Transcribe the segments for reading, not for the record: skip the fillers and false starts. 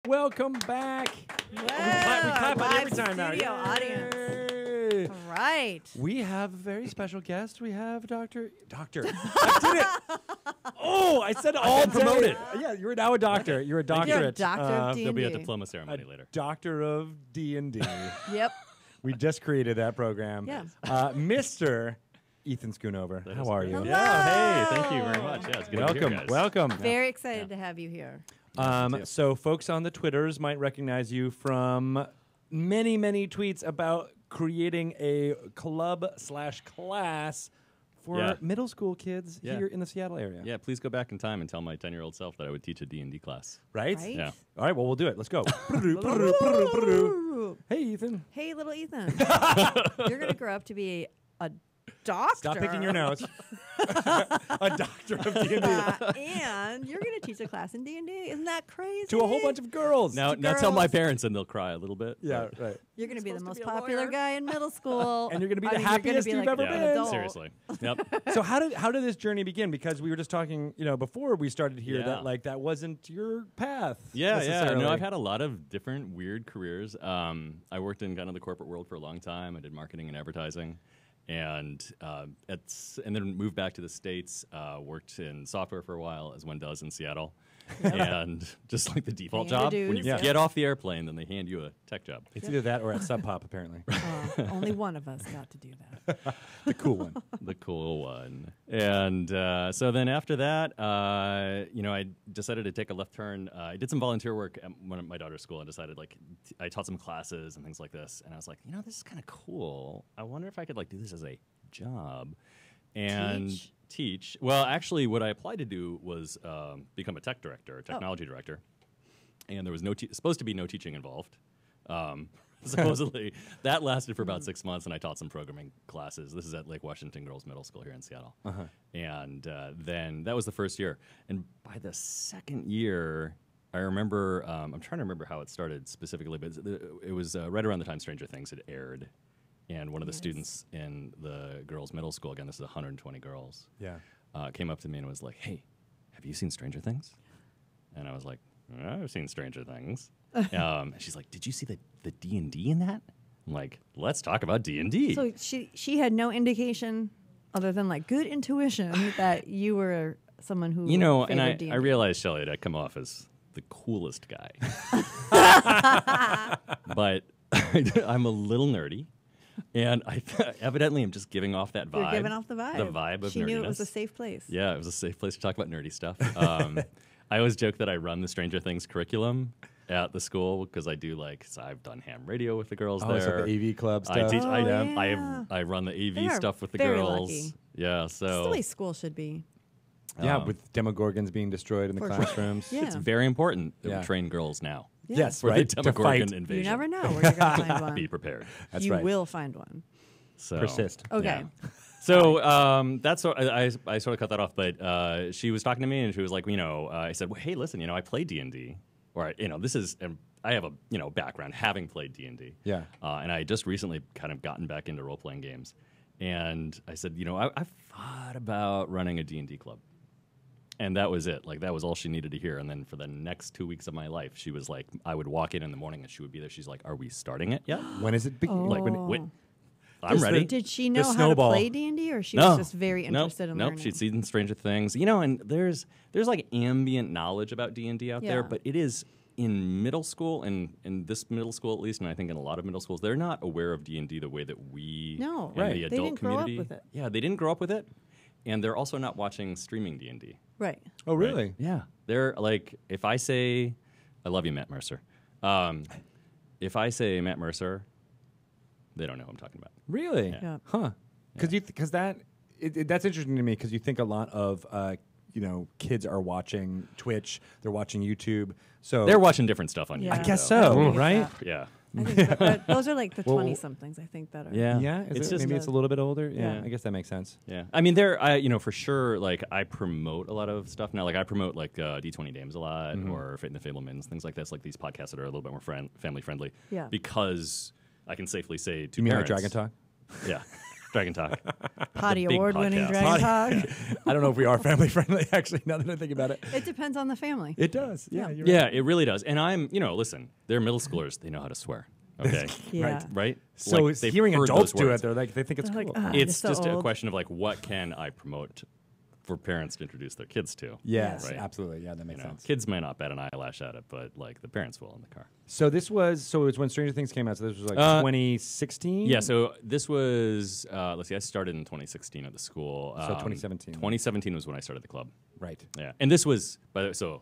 Welcome back. Wow. We clap Live every time now. studio audience. Yay. All right. We have a very special guest. We have Doctor. I did it. Oh, I said all day. promoted. Yeah, you're now a doctor. You're a doctorate. You're a doctor of There'll be a D&D. diploma ceremony later. Doctor of D&D. Yep. We just created that program. Yeah. Mr. Ethan Schoonover. That How is are great. you? Hello. Yeah, hey, thank you very much. Yeah, it's good to be Welcome. here, guys. Welcome. Very excited to have you here. So folks on the Twitters might recognize you from many, many tweets about creating a club/class for Yeah. middle school kids Yeah. here in the Seattle area. Yeah, please go back in time and tell my 10-year-old self that I would teach a D&D class. Right? Right? Yeah. All right, well, we'll do it. Let's go. Hey, Ethan. Hey, little Ethan. You're going to grow up to be a doctor. Stop picking your nose. A doctor of D&D. And you're going to teach a class in D&D. Isn't that crazy? To a whole bunch of girls. Now girls. tell my parents and they'll cry a little bit. Yeah, but- right. You're going to be the supposed most to be a popular lawyer. guy in middle school. And you're gonna be the you're gonna happiest be you've like ever an been. adult. Seriously. Yep. So how did this journey begin? Because we were just talking, before we started here, Yeah. that like that wasn't your path. Yeah. necessarily. No, I've had a lot of different weird careers. I worked in kind of the corporate world for a long time. I did marketing and advertising. And then moved back to the States, worked in software for a while, as one does in Seattle. And just like the default Paying the job, when you dues, yeah. get off the airplane, then they hand you a tech job. It's either that or at Sub Pop, apparently. Only one of us got to do that. The cool one. The cool one. And so then after that, I decided to take a left turn. I did some volunteer work at one of my daughter's school. I decided I taught some classes and things like this. And I was like, this is kind of cool. I wonder if I could do this as a job and teach. Well, actually, what I applied to do was become a tech director, a technology director. And there was supposed to be no teaching involved. Supposedly, that lasted for about 6 months, and I taught some programming classes. This is at Lake Washington Girls Middle School here in Seattle. And then that was the first year. And by the second year, I remember, I'm trying to remember how it started specifically, but it was right around the time Stranger Things had aired. And one of the students in the girls' middle school, again, this is 120 girls, came up to me and was like, "Hey, have you seen Stranger Things?" And I was like, "I've seen Stranger Things." And she's like, "Did you see the D&D in that?" I'm like, "Let's talk about D&D." So she had no indication other than good intuition that you were someone who and favored D&D. I realized, Shelley, that I come off as the coolest guy. But I'm a little nerdy. And I evidently am just giving off that vibe. You're giving off the vibe. The vibe of she nerdiness. knew it was a safe place. Yeah, it was a safe place to talk about nerdy stuff. I always joke that I run the Stranger Things curriculum at the school because I do so I've done ham radio with the girls Oh, so there. the AV club I stuff. teach. yeah. I run the AV They are stuff with the very girls. lucky. Yeah, It's the so way school should be. Yeah, with Demogorgons being destroyed in the For sure. classrooms. Yeah. it's very important that Yeah. we train girls now Yeah. Yes, for right. the To Demogorgon fight. invasion. You never know where you're going to find one. Be prepared. That's you right. will find one. So Persist. Okay. Yeah. So that's sort. I sort of cut that off, but she was talking to me and she was like, I said, well, hey, listen, I play D&D, or this is, I have a background having played D&D. Yeah. And I just recently kind of gotten back into role playing games, and I said, I've thought about running a D&D club. And that was it. That was all she needed to hear. And then for the next 2 weeks of my life, she was like, I would walk in the morning and she would be there. She's like, are we starting it yet? When is it beginning? Oh. I'm ready. Did she know how to snowball. play D&D, or she was just very interested in Nope, learning? she'd seen Stranger Things. And there's ambient knowledge about D&D out there, Yeah. but it is in middle school, and in this middle school at least, and I think in a lot of middle schools, they're not aware of D&D the way that we No. in Right. the They adult didn't grow up community. with it. Yeah, they didn't grow up with it, and they're also not watching streaming D&D. Right. Oh, right? really? Yeah. They're if I say, I love you, Matt Mercer. If I say Matt Mercer, they don't know who I'm talking about. Really? Yeah. Huh. Because that's interesting to me because you think a lot of kids are watching Twitch, they're watching YouTube, so They're watching different stuff on Yeah. YouTube. I guess though. so, I think right? it's Yeah. I think but those are the Well, 20-somethings, I think, that are. Yeah. Yeah, It's maybe it's a little bit older. Yeah, Yeah. I guess that makes sense. Yeah, I mean, for sure, I promote a lot of stuff now. I promote D20 Dames a lot, or Fate and the Fablemans, things like this, these podcasts that are a little bit more family friendly. Yeah. Because I can safely say to You mean like parents, Dragon Talk? Yeah. Dragon Talk. Potty big award-winning podcast. Dragon Talk. I don't know if we are family friendly, actually, now that I think about it. It depends on the family. It does. Yeah, you're Yeah, right. it really does. And I'm, listen, they're middle schoolers. They know how to swear. Okay. Yeah. Right? So Like, they've hearing heard adults those do it, words. they're like, they think it's They're cool. like, ah. It's You're so just a old. question of like, what can I promote for parents to introduce their kids to? Yes, Right. absolutely. Yeah, that makes sense. Kids may not bat an eyelash at it, but like the parents will in the car. So it was when Stranger Things came out. So this was like 2016. Yeah, so this was, let's see, I started in 2016 at the school. So 2017. 2017 was when I started the club. Right. Yeah, and this was, so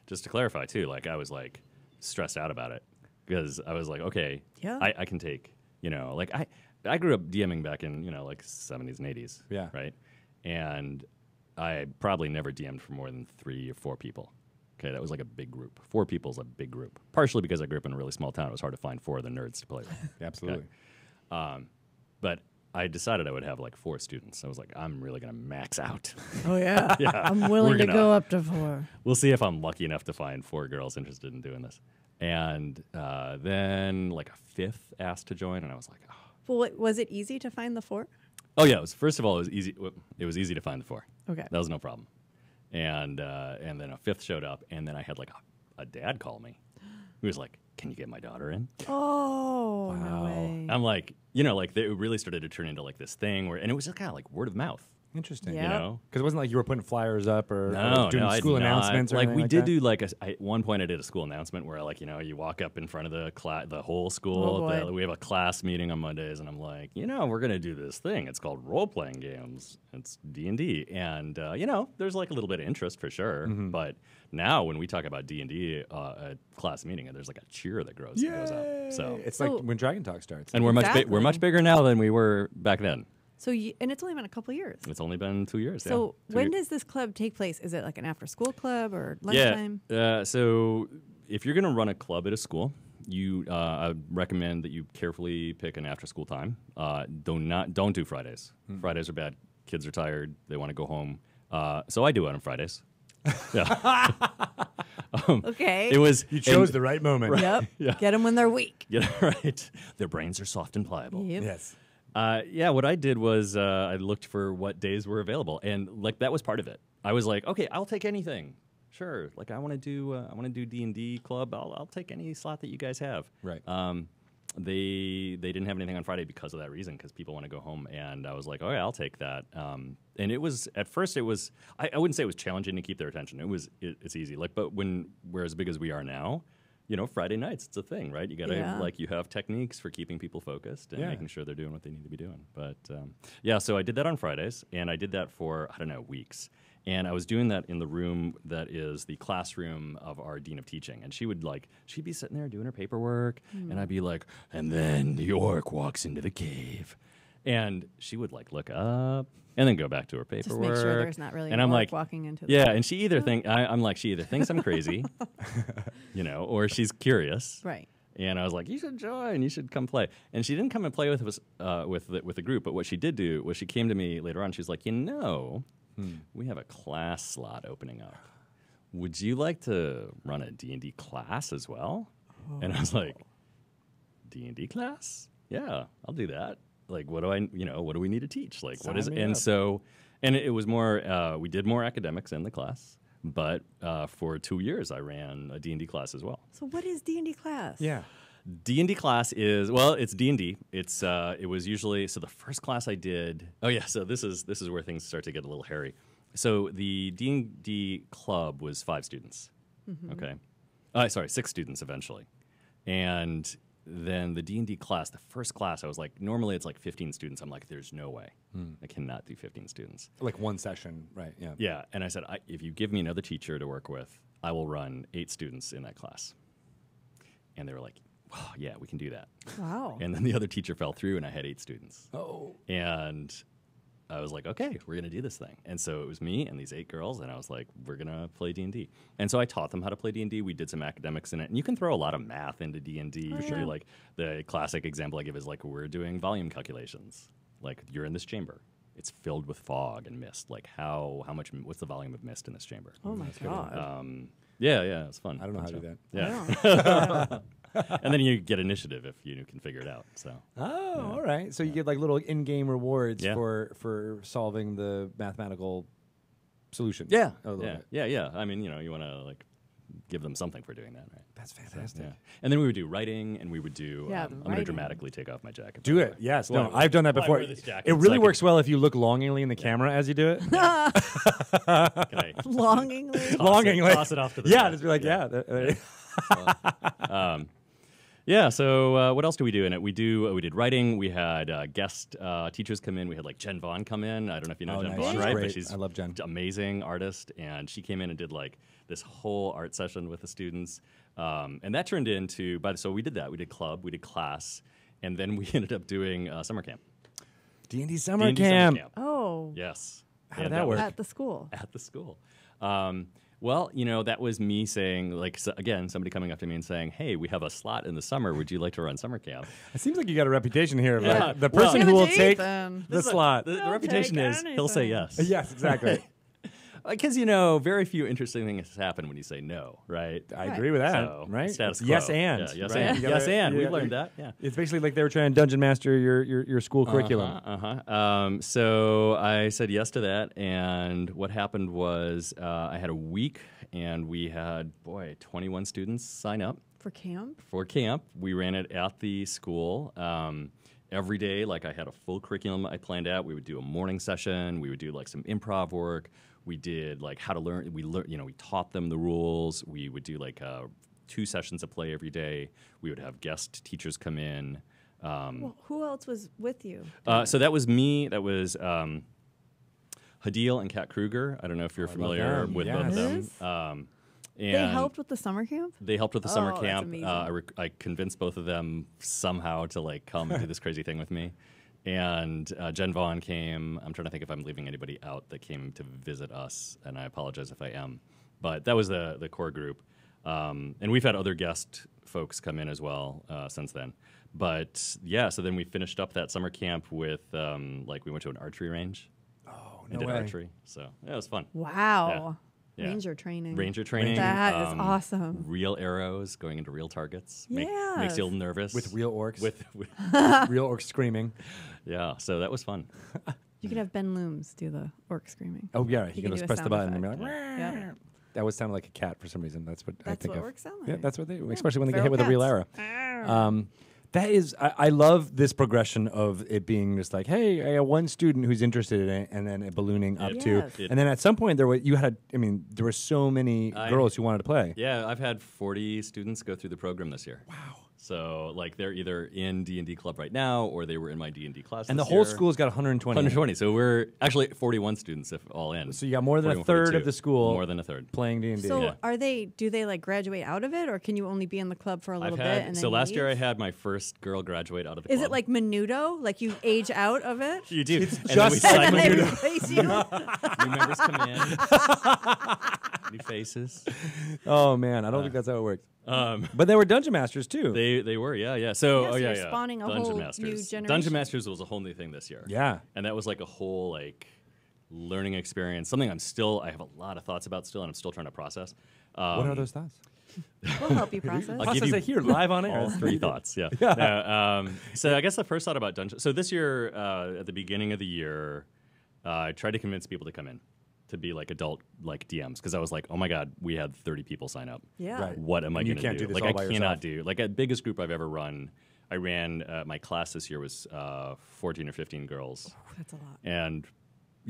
just to clarify too, like I was like stressed out about it because I was like, okay, Yeah. I can take, like I grew up DMing back in, like 70s and 80s. Yeah. Right. And I probably never DM'd for more than 3 or 4 people. Okay, that was like a big group. 4 people is a big group. Partially because I grew up in a really small town. It was hard to find 4 of the nerds to play with. Absolutely. But I decided I would have like 4 students. I was like, I'm really going to max out. Oh, yeah. Yeah, I'm willing we're to gonna- go up to 4. We'll see if I'm lucky enough to find 4 girls interested in doing this. And then like a 5th asked to join, and I was like, oh. Well, was it easy to find the 4? Oh yeah, first of all, it was easy. It was easy to find the 4. Okay. That was no problem. And then a 5th showed up, and then I had like a dad call me. He was like, "Can you get my daughter in?" Oh, no way. I'm like, it really started to turn into like this thing and it was just kind of like word of mouth. Interesting. Yeah. You know? Because it wasn't like you were putting flyers up or No, doing no, I school did not. announcements or like anything we like did that? do like at one point I did a school announcement where like you walk up in front of the whole school. Oh, boy. We have a class meeting on Mondays, and I'm like, we're gonna do this thing. It's called role playing games. It's D&D, and there's like a little bit of interest for sure. Mm-hmm. But now when we talk about D&D at class meeting, there's like a cheer that goes up. So It's So- like when Dragon Talk starts. and we're Exactly. much bigger now than we were back then. So, and it's only been a couple years. It's only been 2 years. So, yeah. 2 when years. does this club take place? Is it like an after-school club or lunchtime? Yeah. So if you're going to run a club at a school, I recommend that you carefully pick an after-school time. Don't do Fridays. Fridays are bad. Kids are tired. They want to go home. So I do it on Fridays. Yeah. Okay. It was You chose the right moment. Yep. Yeah. Get them when they're weak. Yeah, right. Their brains are soft and pliable. Yep. Yes. Yeah, what I did was I looked for what days were available, and like that was part of it. I was like, okay, I'll take anything. Sure, like I want to do D&D club. I'll take any slot that you guys have. Right. They didn't have anything on Friday because of that reason, because people want to go home, and I was like, okay, I'll take that. And it was at first I wouldn't say it was challenging to keep their attention. It's easy. But when we're as big as we are now. Friday nights, it's a thing, right? You got to, Yeah. you have techniques for keeping people focused and Yeah. making sure they're doing what they need to be doing. But, so I did that on Fridays, and I did that for, weeks. And I was doing that in the room that is the classroom of our dean of teaching. And she'd be sitting there doing her paperwork, and I'd be like, and then the orc walks into the cave. And she would, look up and then go back to her paperwork. Just make sure there's not really and an I'm orc like, walking into the yeah, and she either she either thinks I'm crazy, or she's curious. Right. And I was like, you should join. You should come play. And she didn't come and play with us with the group. But what she did do was she came to me later on. She's like, we have a class slot opening up. Would you like to run a D&D class as well? And I was like, D&D class? Yeah, I'll do that. Like, what do we need to teach? Like, what is Sign it? me And up. so, and it was more, we did more academics in the class. But for 2 years, I ran a D&D class as well. So, what is D&D class? Yeah. D&D class is, it's D&D. It was usually, so the first class I did, so this is where things start to get a little hairy. So the D&D club was 5 students, okay? 6 students eventually. And then the D&D class, the first class, I was like, normally it's like 15 students. I'm like, there's no way. I cannot do 15 students. Like one session, right? Yeah. Yeah, and I said, if you give me another teacher to work with, I will run 8 students in that class. And they were like, oh, yeah, we can do that. Wow. And then the other teacher fell through, and I had 8 students. Oh. And I was like, okay, we're going to do this thing. And so it was me and these 8 girls, and I was like, we're going to play D&D. And so I taught them how to play D&D. We did some academics in it. And you can throw a lot of math into D&D. yeah. Like the classic example I give is like we're doing volume calculations. Like you're in this chamber. It's filled with fog and mist. Like what's the volume of mist in this chamber? Oh, my God. Yeah, it's fun. I don't know Fun how to do stuff. that. Yeah. And then you get initiative if you can figure it out. So Oh, all right. So you get like little in-game rewards Yeah. for solving the mathematical solution. yeah, A little yeah, bit. yeah, yeah. I mean, you want to like give them something for doing that, right? That's fantastic. Yeah. And then we would do writing, and we would do. Yeah, the I'm going to writing. dramatically take off my jacket. Do by the it. way. Yes. Why- No, I've done that why before. wear this jacket It so really I works well if you look longingly in the camera as you do it. Can I Longingly. Longingly. toss it off to the Yeah, side? just be like, yeah. Yeah. So what else do we do in it? We did writing. We had guest teachers come in. We had like Jen Vaughn come in. I don't know if you know Oh, Jen nice. Vaughn, She's right? great. But she's I love Jen. amazing artist, and she came in and did like this whole art session with the students, and that turned into. So we did that. We did club. We did class, and then we ended up doing summer camp. D&D summer D&D camp. Oh, Yes. How did And that was work? at the school. at the school. Well, that was me saying, like, again, somebody coming up to me and saying, "Hey, we have a slot in the summer. Would you like to run summer camp?" It seems like you got a reputation here of Yeah. like the Well, person Give who it will to take Ethan. the slot. The I'll reputation take is he'll say anything. yes. Yes, exactly. Because, very few interesting things happen when you say no, right? I Right. agree with that. So, right? status Yes, quo. and. Yeah, yes, right? and. You gotta- Yes, and. yeah, We've learned that, yeah. It's basically like they were trying to dungeon master your school curriculum. So I said yes to that, and what happened was I had a week, and we had 21 students sign up For camp? for camp. We ran it at the school every day. Like I had a full curriculum I planned out. We would do a morning session. We would do like some improv work. We did like how to learn. We taught them the rules. We would do like 2 sessions of play every day. We would have guest teachers come in. Well, who else was with you? So that was me. That was Hadil and Kat Kruger. I don't know if you're familiar them, with yes. both of them. Yes. And They helped with the summer camp? They helped with the summer Oh, that's camp. amazing. I convinced both of them somehow to like come and do this crazy thing with me. And Jen Vaughn came. I'm trying to think if I'm leaving anybody out that came to visit us, and I apologize if I am. But that was the core group. And we've had other guest folks come in as well since then. But yeah, so then we finished up that summer camp with we went to an archery range Oh, and did archery. So yeah, it was fun. Wow. Yeah. Ranger training. Ranger training. That is awesome. Real arrows going into real targets. Makes Yes. you a little nervous. With real orcs. With real orcs screaming. yeah, so that was fun. You could have Ben Looms do the orc screaming. Oh, yeah. He You can can just do a press the sound button and be effect. like, Yeah. that would sound like a cat for some reason. That's what I That's think what of. orcs sound Yeah, like. that's what they, especially when they get Feral hit with a real arrow. cats. That is, I love this progression of it being just like, hey, I got one student who's interested in it, and then it ballooning up to, Yes. and then at some point there were so many girls who wanted to play. Yeah, I've had 40 students go through the program this year. Wow. So like they're either in D&D club right now or they were in my D&D class And the this whole year. school's got 120. 120. So we're actually 41 students if all in. So you got more than a 41, third 42. of the school More than a third. playing D&D. So Yeah. do they like graduate out of it, or can you only be in the club for a little bit and then so last year I leave? had my first girl graduate out of the Is club. it like Menudo? Like you age out of it? you do? It's and then we just like And then they cycle replace you? new members come in, new faces. Oh man, I don't think that's how it works. Um, But they were dungeon masters too. They were, yeah. So, Yeah, so yeah, you're yeah. spawning a Dungeon whole new Masters. generation. Dungeon Masters was a whole new thing this year. Yeah. And that was like a whole like learning experience. Something I have a lot of thoughts about still, and I'm still trying to process. What are those thoughts? We'll help you process. I'll give Process you it here live on air. all 3 thoughts. Yeah. No, so I guess the first thought about dungeon. So this year, at the beginning of the year, I tried to convince people to come in to be like adult like DMs because I was like, oh my god, we had 30 people sign up. Yeah. Right. What am I And you going to can't do this Like all I by cannot yourself. do. Like the biggest group I've ever run. I ran my class this year was 14 or 15 girls, That's a lot. and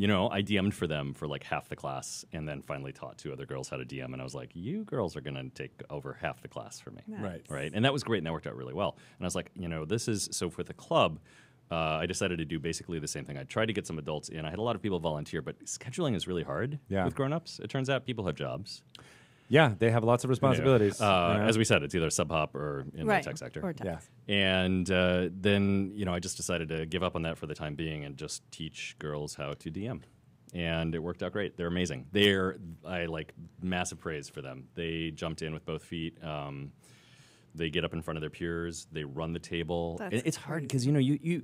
I DM'd for them for like half the class, and then finally taught 2 other girls how to DM, and I was like, you girls are going to take over half the class for me. Right. Right. And that was great, and that worked out really well. And I was like, this is so for the club. I decided to do basically the same thing. I tried to get some adults in. I had a lot of people volunteer, but scheduling is really hard Yeah. with grown-ups. It turns out people have jobs. Yeah, they have lots of responsibilities. As we said, it's either sub-hop or in Right. the tech sector. Or tech. Yeah. And then, I just decided to give up on that for the time being and just teach girls how to DM. And it worked out great. They're amazing. I like massive praise for them. They jumped in with both feet. They get up in front of their peers. They run the table. That's It's hard great. because,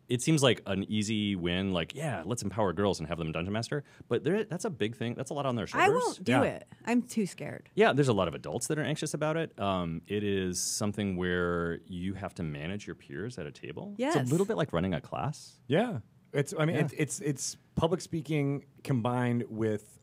it seems like an easy win. Like, yeah, let's empower girls and have them dungeon master. But that's a big thing. That's a lot on their shoulders. I won't do it. I'm too scared. Yeah, there's a lot of adults that are anxious about it. It is something where you have to manage your peers at a table. Yes. It's a little bit like running a class. Yeah. It's public speaking combined with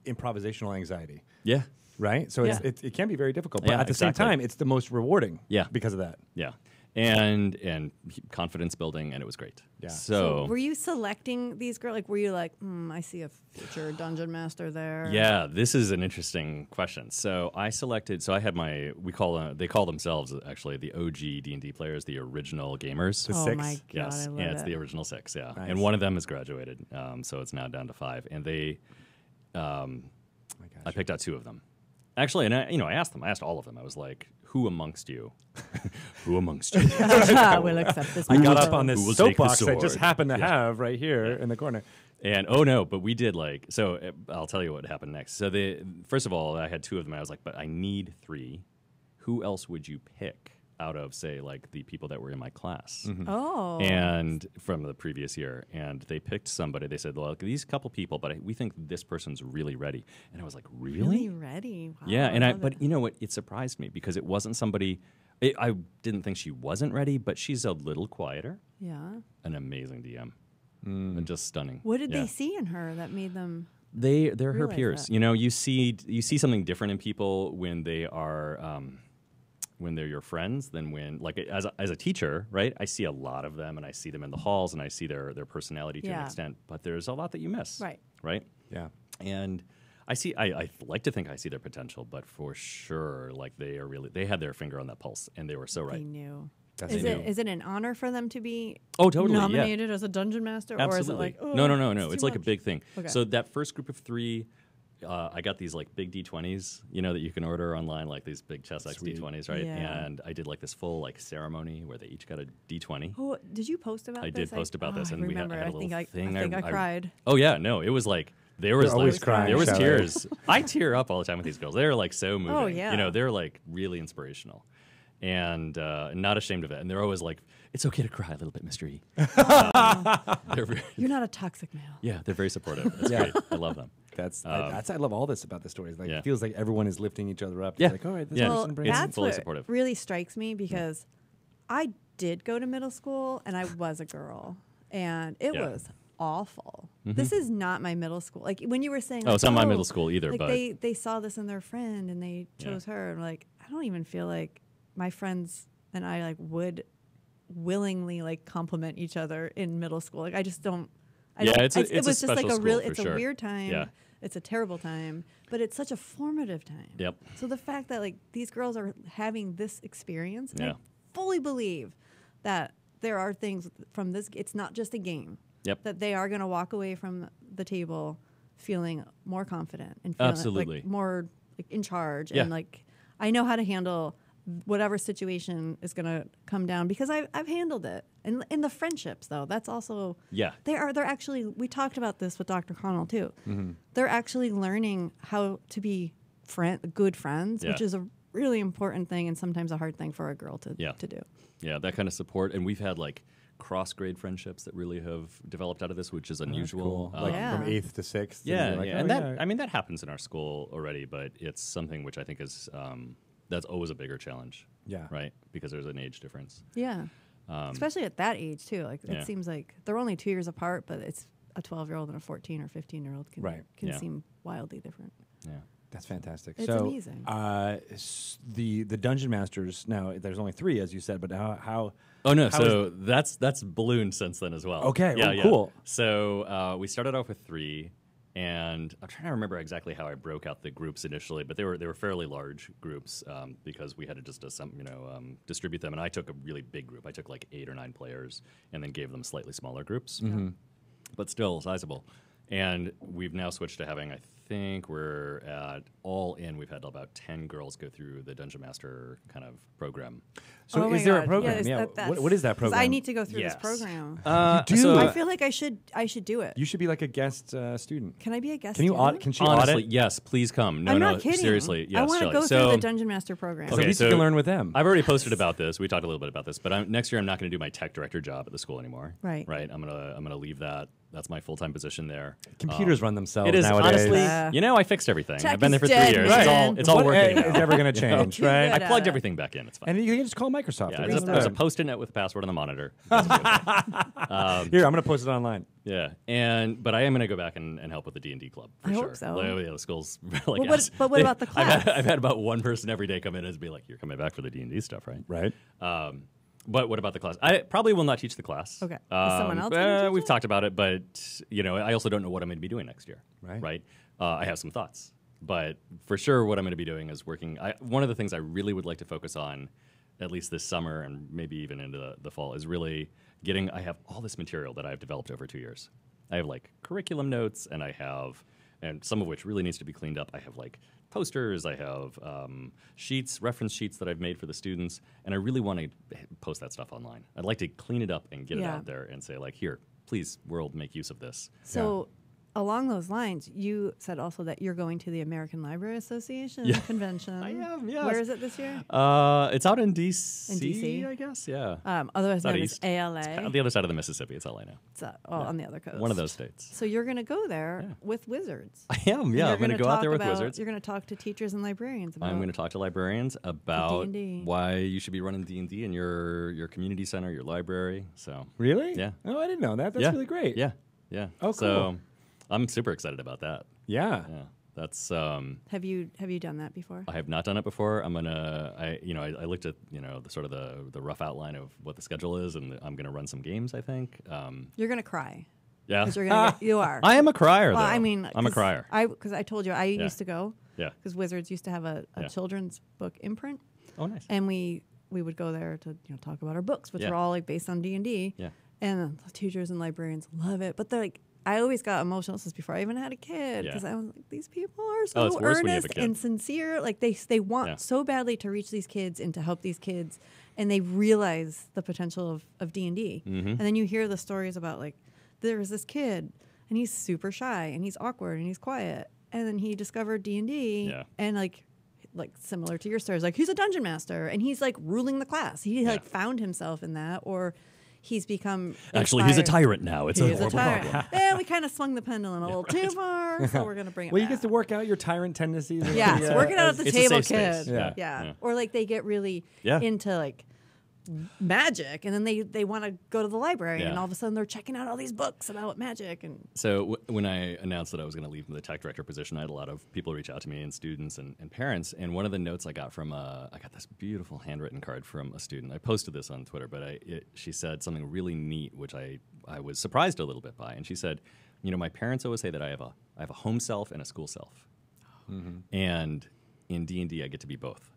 improvisational anxiety. Yeah. Right? So Yeah. it can be very difficult. But Yeah, at the same exactly. time, it's the most rewarding Yeah. because of that. Yeah. And confidence building, and it was great. Yeah. So Were you selecting these girls? Like, were you like, I see a future dungeon master there? yeah, this is an interesting question. So I selected. So I had they call themselves actually the OG D&D players, the original gamers. The Oh six? my god, Yes, I love yeah, it's it. the original 6. Yeah, Nice. and one of them has graduated, so it's now down to 5. And they, Oh my gosh. I picked out 2 of them. Actually, and I asked them. I asked all of them. I was like, "Who amongst you? Who amongst you?" We'll accept this. I got match. up on Who this will take the soapbox I just sword? happened to have right here in the corner. And oh no, but we did I'll tell you what happened next. So first of all, I had 2 of them. I was like, but I need 3. Who else would you pick out of, say, like the people that were in my class? Oh. And from the previous year, and they picked somebody. They said, "Well, these couple people, but we think this person's really ready." And I was like, really ready. Wow, Yeah, and love but it. you know what? It surprised me because it wasn't somebody. I didn't think she wasn't ready, but she's a little quieter. Yeah. An amazing DM, and just stunning. What did Yeah. they see in her that made them? They're her realize peers. that? You know, you see something different in people when they are when they're your friends than when, like, as a teacher, right? I see a lot of them, and I see them in the halls, and I see their personality to an Yeah. extent. But there's a lot that you miss, Right. Right. Yeah. And I like to think I see their potential, but for sure, like they had their finger on that pulse, and they were so They right. knew. That's Is new. it an honor for them to be Oh, totally, yeah. nominated as a dungeon master, or is it like no. it's It's too like a much? big thing. Okay. So that first group of 3, I got these like big D20s, that you can order online, like these big Chess X Sweet. D20s, right? Yeah. And I did like this full like ceremony where they each got a D20. Oh, did you post about I this? did post about this, I and we had, remember. I had a I think little I thing. think I cried. Oh yeah, no, it was like there was always like crying, there was Shelley. tears. I tear up all the time with these girls. They're like so moving. Oh, yeah. They're like really inspirational, and not ashamed of it. And they're always like, "It's okay to cry a little bit, Mr. E." They're very, You're not a toxic male. yeah, they're very supportive. It's Yeah. great. I love them. I love all this about the stories. Like Yeah. it feels like everyone is lifting each other up. Yeah. It's like, all right, this Yeah. Well, person brings It's that's fully what supportive. really strikes me because I did go to middle school and I was a girl and it Yeah. was awful. This is not my middle school. Like when you were saying, Oh, it's like, not my middle school either, like but they saw this in their friend and they chose her. And like I don't even feel like my friends and I like would willingly like compliment each other in middle school. Like I just don't. Yeah, it's a it was just like special a real. school for It's a sure. weird time. Yeah. It's a terrible time, but it's such a formative time. Yep. So the fact that like these girls are having this experience, and Yeah. I fully believe that there are things from this. It's not just a game. Yep. That they are going to walk away from the table feeling more confident and feeling Absolutely. like more like in charge Yeah. and like I know how to handle whatever situation is going to come down because I've handled it. And in the friendships though, that's also Yeah. they're actually we talked about this with Dr. Connell too. Mm-hmm. They're actually learning how to be good friends, which Yeah. is a really important thing and sometimes a hard thing for a girl to Yeah. do. Yeah, that kind of support. And we've had like cross-grade friendships that really have developed out of this, which is unusual. Cool. Like Yeah. from 8th to 6th. Yeah, you're like, yeah. oh, And that, yeah. I mean, that happens in our school already, but it's something which I think is, that's always a bigger challenge. Yeah. Right? Because there's an age difference. Yeah. Especially at that age too. Like yeah. it seems like they're only 2 years apart, but it's a 12-year-old and a 14 or 15-year-old can Right. Yeah. seem wildly different. Yeah. That's fantastic. It's so, amazing. The Dungeon Masters. Now, there's only 3, as you said, but how Oh no! How So that's ballooned since then as well. Okay, Yeah, oh, yeah. cool. So we started off with 3, and I'm trying to remember exactly how I broke out the groups initially, but they were fairly large groups because we had to just distribute them. And I took a really big group. I took like 8 or 9 players, and then gave them slightly smaller groups, but still sizable. And we've now switched to having, I think we're at all all in, we've had about 10 girls go through the Dungeon Master kind of program. So Oh my is there a God. program? Yeah, Yeah. that's- What is that 'cause program? I need to go through Yes. this program. You do? So, I feel like I should do it. You should be like a guest student. Can I be a guest? Can you student? audit? Can she honestly, audit? yes, please come. No, I'm no, not kidding. seriously. Yes, I want to Shelley. go So, through the Dungeon Master program. So Okay, at least so you can learn with them. I've already posted about this. We talked a little bit about this, but next year I'm not going to do my tech director job at the school anymore. Right. Right. I'm gonna leave that. That's my full-time position there. Computers run themselves It is nowadays. honestly, Yeah. I fixed everything. Tech I've been there is for 3 dead, years. man. It's all What working is now. ever going to change, right? I Yeah. plugged everything back in. It's fine. And you can just call Microsoft. Yeah, It there's doesn't a matter. post-it note with a password on the monitor. Here, I'm going to post it online. Yeah, but I am going to go back and help with the D&D club for I sure. hope so. Yeah, the school's like. But what about the class? I've had about one person every day come in and be like, "You're coming back for the D&D stuff, right?" Right. But what about the class? I probably will not teach the class. Okay. Is someone else gonna teach We've it? talked about it, but I also don't know what I'm going to be doing next year. Right. Right. I have some thoughts, but for sure, what I'm going to be doing is working. One of the things I really would like to focus on, at least this summer and maybe even into the fall, is really getting. I have all this material that I've developed over 2 years. I have like curriculum notes, and some of which really needs to be cleaned up. I have like posters, I have reference sheets that I've made for the students, and I really want to post that stuff online. I'd like to clean it up and get it Yeah. out there and say like, here, please, world, make use of this. So, along those lines, you said also that you're going to the American Library Association Yeah. convention. I am, yes. Where is it this year? It's out in D.C. In DC? I guess, yeah. Otherwise out known as east. ALA. On the other side of the Mississippi, it's all I know. It's, on the other coast. One of those states. So you're going to go there with wizards. I am, And yeah. you're I'm going to gonna go out talk there with about- wizards. You're going to talk to teachers and librarians about. I'm going to talk to librarians about D&D. why you should be running D&D in your community center, your library. So Really? Yeah. Oh, I didn't know that. That's yeah. really great. Yeah, yeah. Oh, So cool. I'm super excited about that. Yeah. Yeah, that's. Have you done that before? I have not done it before. I'm gonna. I looked at the sort of the rough outline of what the schedule is, and I'm gonna run some games. I think. You're going to cry. Yeah. 'Cause you're gonna you are. I am a crier. Well, though. I mean, I'm a crier. Because I told you I used to go. Yeah. Because Wizards used to have a Yeah. children's book imprint, Oh, nice. and we would go there to talk about our books, which Yeah. are all like based on D&D. Yeah. And the teachers and librarians love it, but they're like, I always got emotional since before I even had a kid Yeah. because I was like, these people are Oh, so it's worse when you have a earnest kid. and sincere. Like they want Yeah. so badly to reach these kids and to help these kids, and they realize the potential of D&D. Mm-hmm. And then you hear the stories about like there was this kid and he's super shy and he's awkward and he's quiet, and then he discovered D&D Yeah. and like similar to your stories, like he's a dungeon master and he's like ruling the class. He like found himself in that, or he's become Actually, he's a inspired. tyrant now. It's He a is horrible tyrant. problem. Yeah, we kind of swung the pendulum a little too far, so we're gonna bring it Well, you back. get to work out your tyrant tendencies. Yeah, so working out at the It's a table, safe kid. space. Yeah. Yeah. Or like they get really Yeah. into like magic, and then they want to go to the library, and Yeah. all of a sudden they're checking out all these books about magic. And So when I announced that I was going to leave the tech director position, I had a lot of people reach out to me, and students and parents. And one of the notes I got from I got this beautiful handwritten card from a student. I posted this on Twitter, but she said something really neat, which I was surprised a little bit by. And she said, my parents always say that I have a home self and a school self, and in D&D I get to be both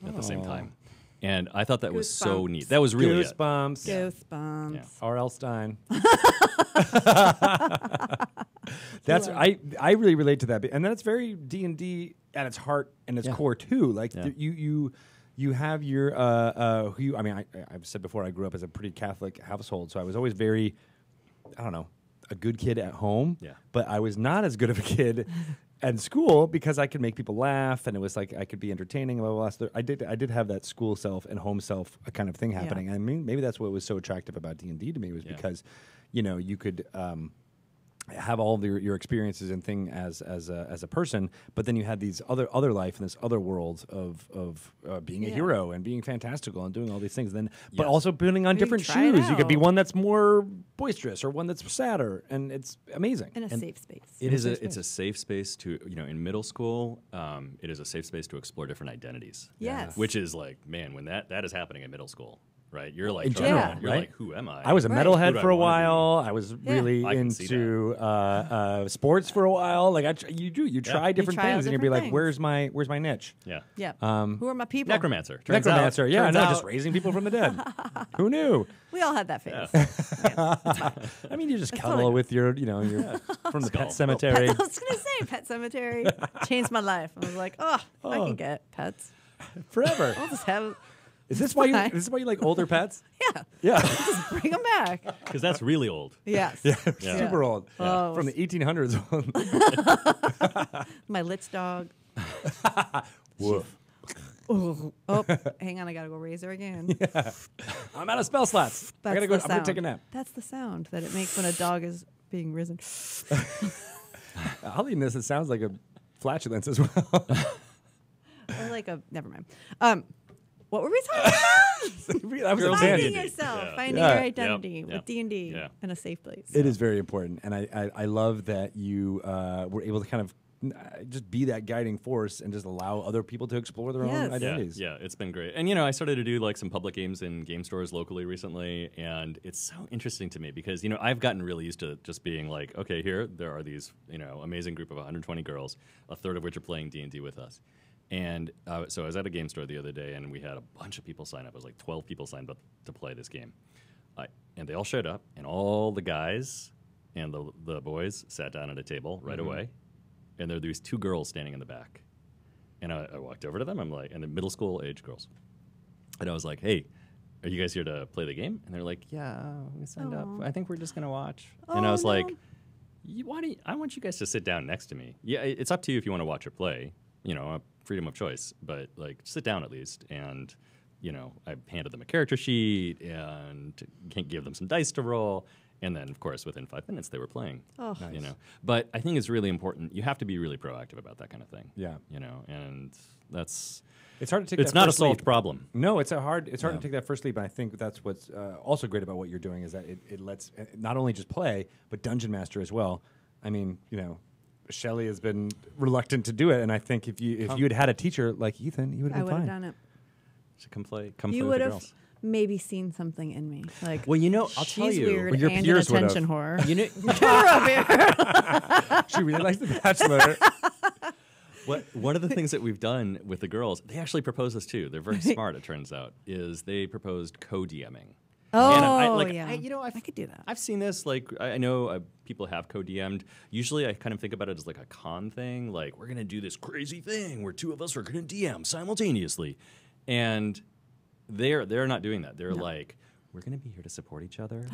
at the same time. And I thought that was so Goosebumps. neat. That was really it. Goosebumps. goosebumps. Yeah. R.L. Stein. That's I really relate to that, and that's very D&D at its heart and its core too. Like Yeah. you have your who you, I mean I've said before I grew up as a pretty Catholic household, so I was always very a good kid at home. Yeah. But I was not as good of a kid at school because I could make people laugh, and it was like I could be entertaining. Blah, blah, blah. So I did have that school self and home self kind of thing happening. I mean, maybe that's what was so attractive about D&D to me was because, you could have all of your experiences and thing as a person, but then you had these other life and this other world of being a hero and being fantastical and doing all these things. Then, but also putting on You different try it shoes. You could be out. one that's more boisterous or one that's sadder, and it's amazing. In a safe space. It's a safe space to, in middle school, it is a safe space to explore different identities. Yes. Which is like, man, when that is happening in middle school, right? You're like, In trying general, to- you're right? like, who am I? I was a Right. Who metalhead do I for a wanna be? while. I was really I can see into sports for a while. Like you try different try out things, and you'd be different like, things. "Where's my niche?" Yeah. Yeah. Um, Who are my people? Necromancer. Turns Necromancer, out, yeah, turns no, out- just raising people from the dead. Who knew? We all had that phase. Yeah. I mean, you just That's cuddle totally with your from the Skull. pet cemetery. I was gonna say Pet Cemetery changed my life. I was like, I can get pets. Forever. I'll just have. Is this why you? fine. This is why you like older pets? Yeah, Yeah, bring them back. Because that's really old. Yes. Yeah. super old. Oh. From the 1800s. My Litz dog. Woof. Oh, hang on, I gotta go raise her again. I'm out of spell slots. I gotta go. I'm gonna take a nap. That's the sound that it makes when a dog is being risen. Oddly, it sounds like a flatulence as well. Or like a never mind. What were we talking about? That was a Girls' Finding tangent. identity. yourself, Yeah. finding Yeah. your identity Yep. with D&D Yeah. in a safe place. It is very important, and I love that you were able to kind of just be that guiding force and just allow other people to explore their Yes. own identities. Yeah, it's been great. And I started to do like some public games in game stores locally recently, and it's so interesting to me because I've gotten really used to just being like, okay, here there are these amazing group of 120 girls, a third of which are playing D&D with us. And so I was at a game store the other day, and we had a bunch of people sign up. It was like 12 people signed up to play this game, and they all showed up, and all the guys and the boys sat down at a table right away. And there were these two girls standing in the back. And I walked over to them. I'm like, and the middle school age girls. And I was like, hey, are you guys here to play the game? And they're like, yeah, we signed up. Aw. I think we're just going to watch. And I Oh, was like, no. I want you guys to sit down next to me. Yeah, it's up to you if you want to watch or play, freedom of choice. But like, sit down at least. And, I handed them a character sheet and give them some dice to roll. And then, of course, within 5 minutes, they were playing. Oh. Nice. But I think it's really important. You have to be really proactive about that kind of thing. Yeah. And that's It's hard to take. it's that not a first solved leap. problem. No, it's hard to Yeah. take that first leap. And I think that's what's also great about what you're doing is that it lets not only just play, but dungeon master as well. I mean, Shelley has been reluctant to do it, and I think if you had had a teacher like Ethan, you would I have would been have fine. done it. Should come play You with would the have girls. maybe seen something in me. Like, Well, I'll tell she's you. weird Well, your and an peers would have. attention whore. She really likes The Bachelor. One of the things that we've done with the girls, they actually proposed this too. They're very smart, it turns out, is they proposed co-DMing. Oh, And yeah. I could do that. I've seen this. Like, I know people have co-DM'd. Usually, I kind of think about it as like a con thing. Like, we're gonna do this crazy thing where two of us are gonna DM simultaneously, and they're not doing that. They're like, we're gonna be here to support each other.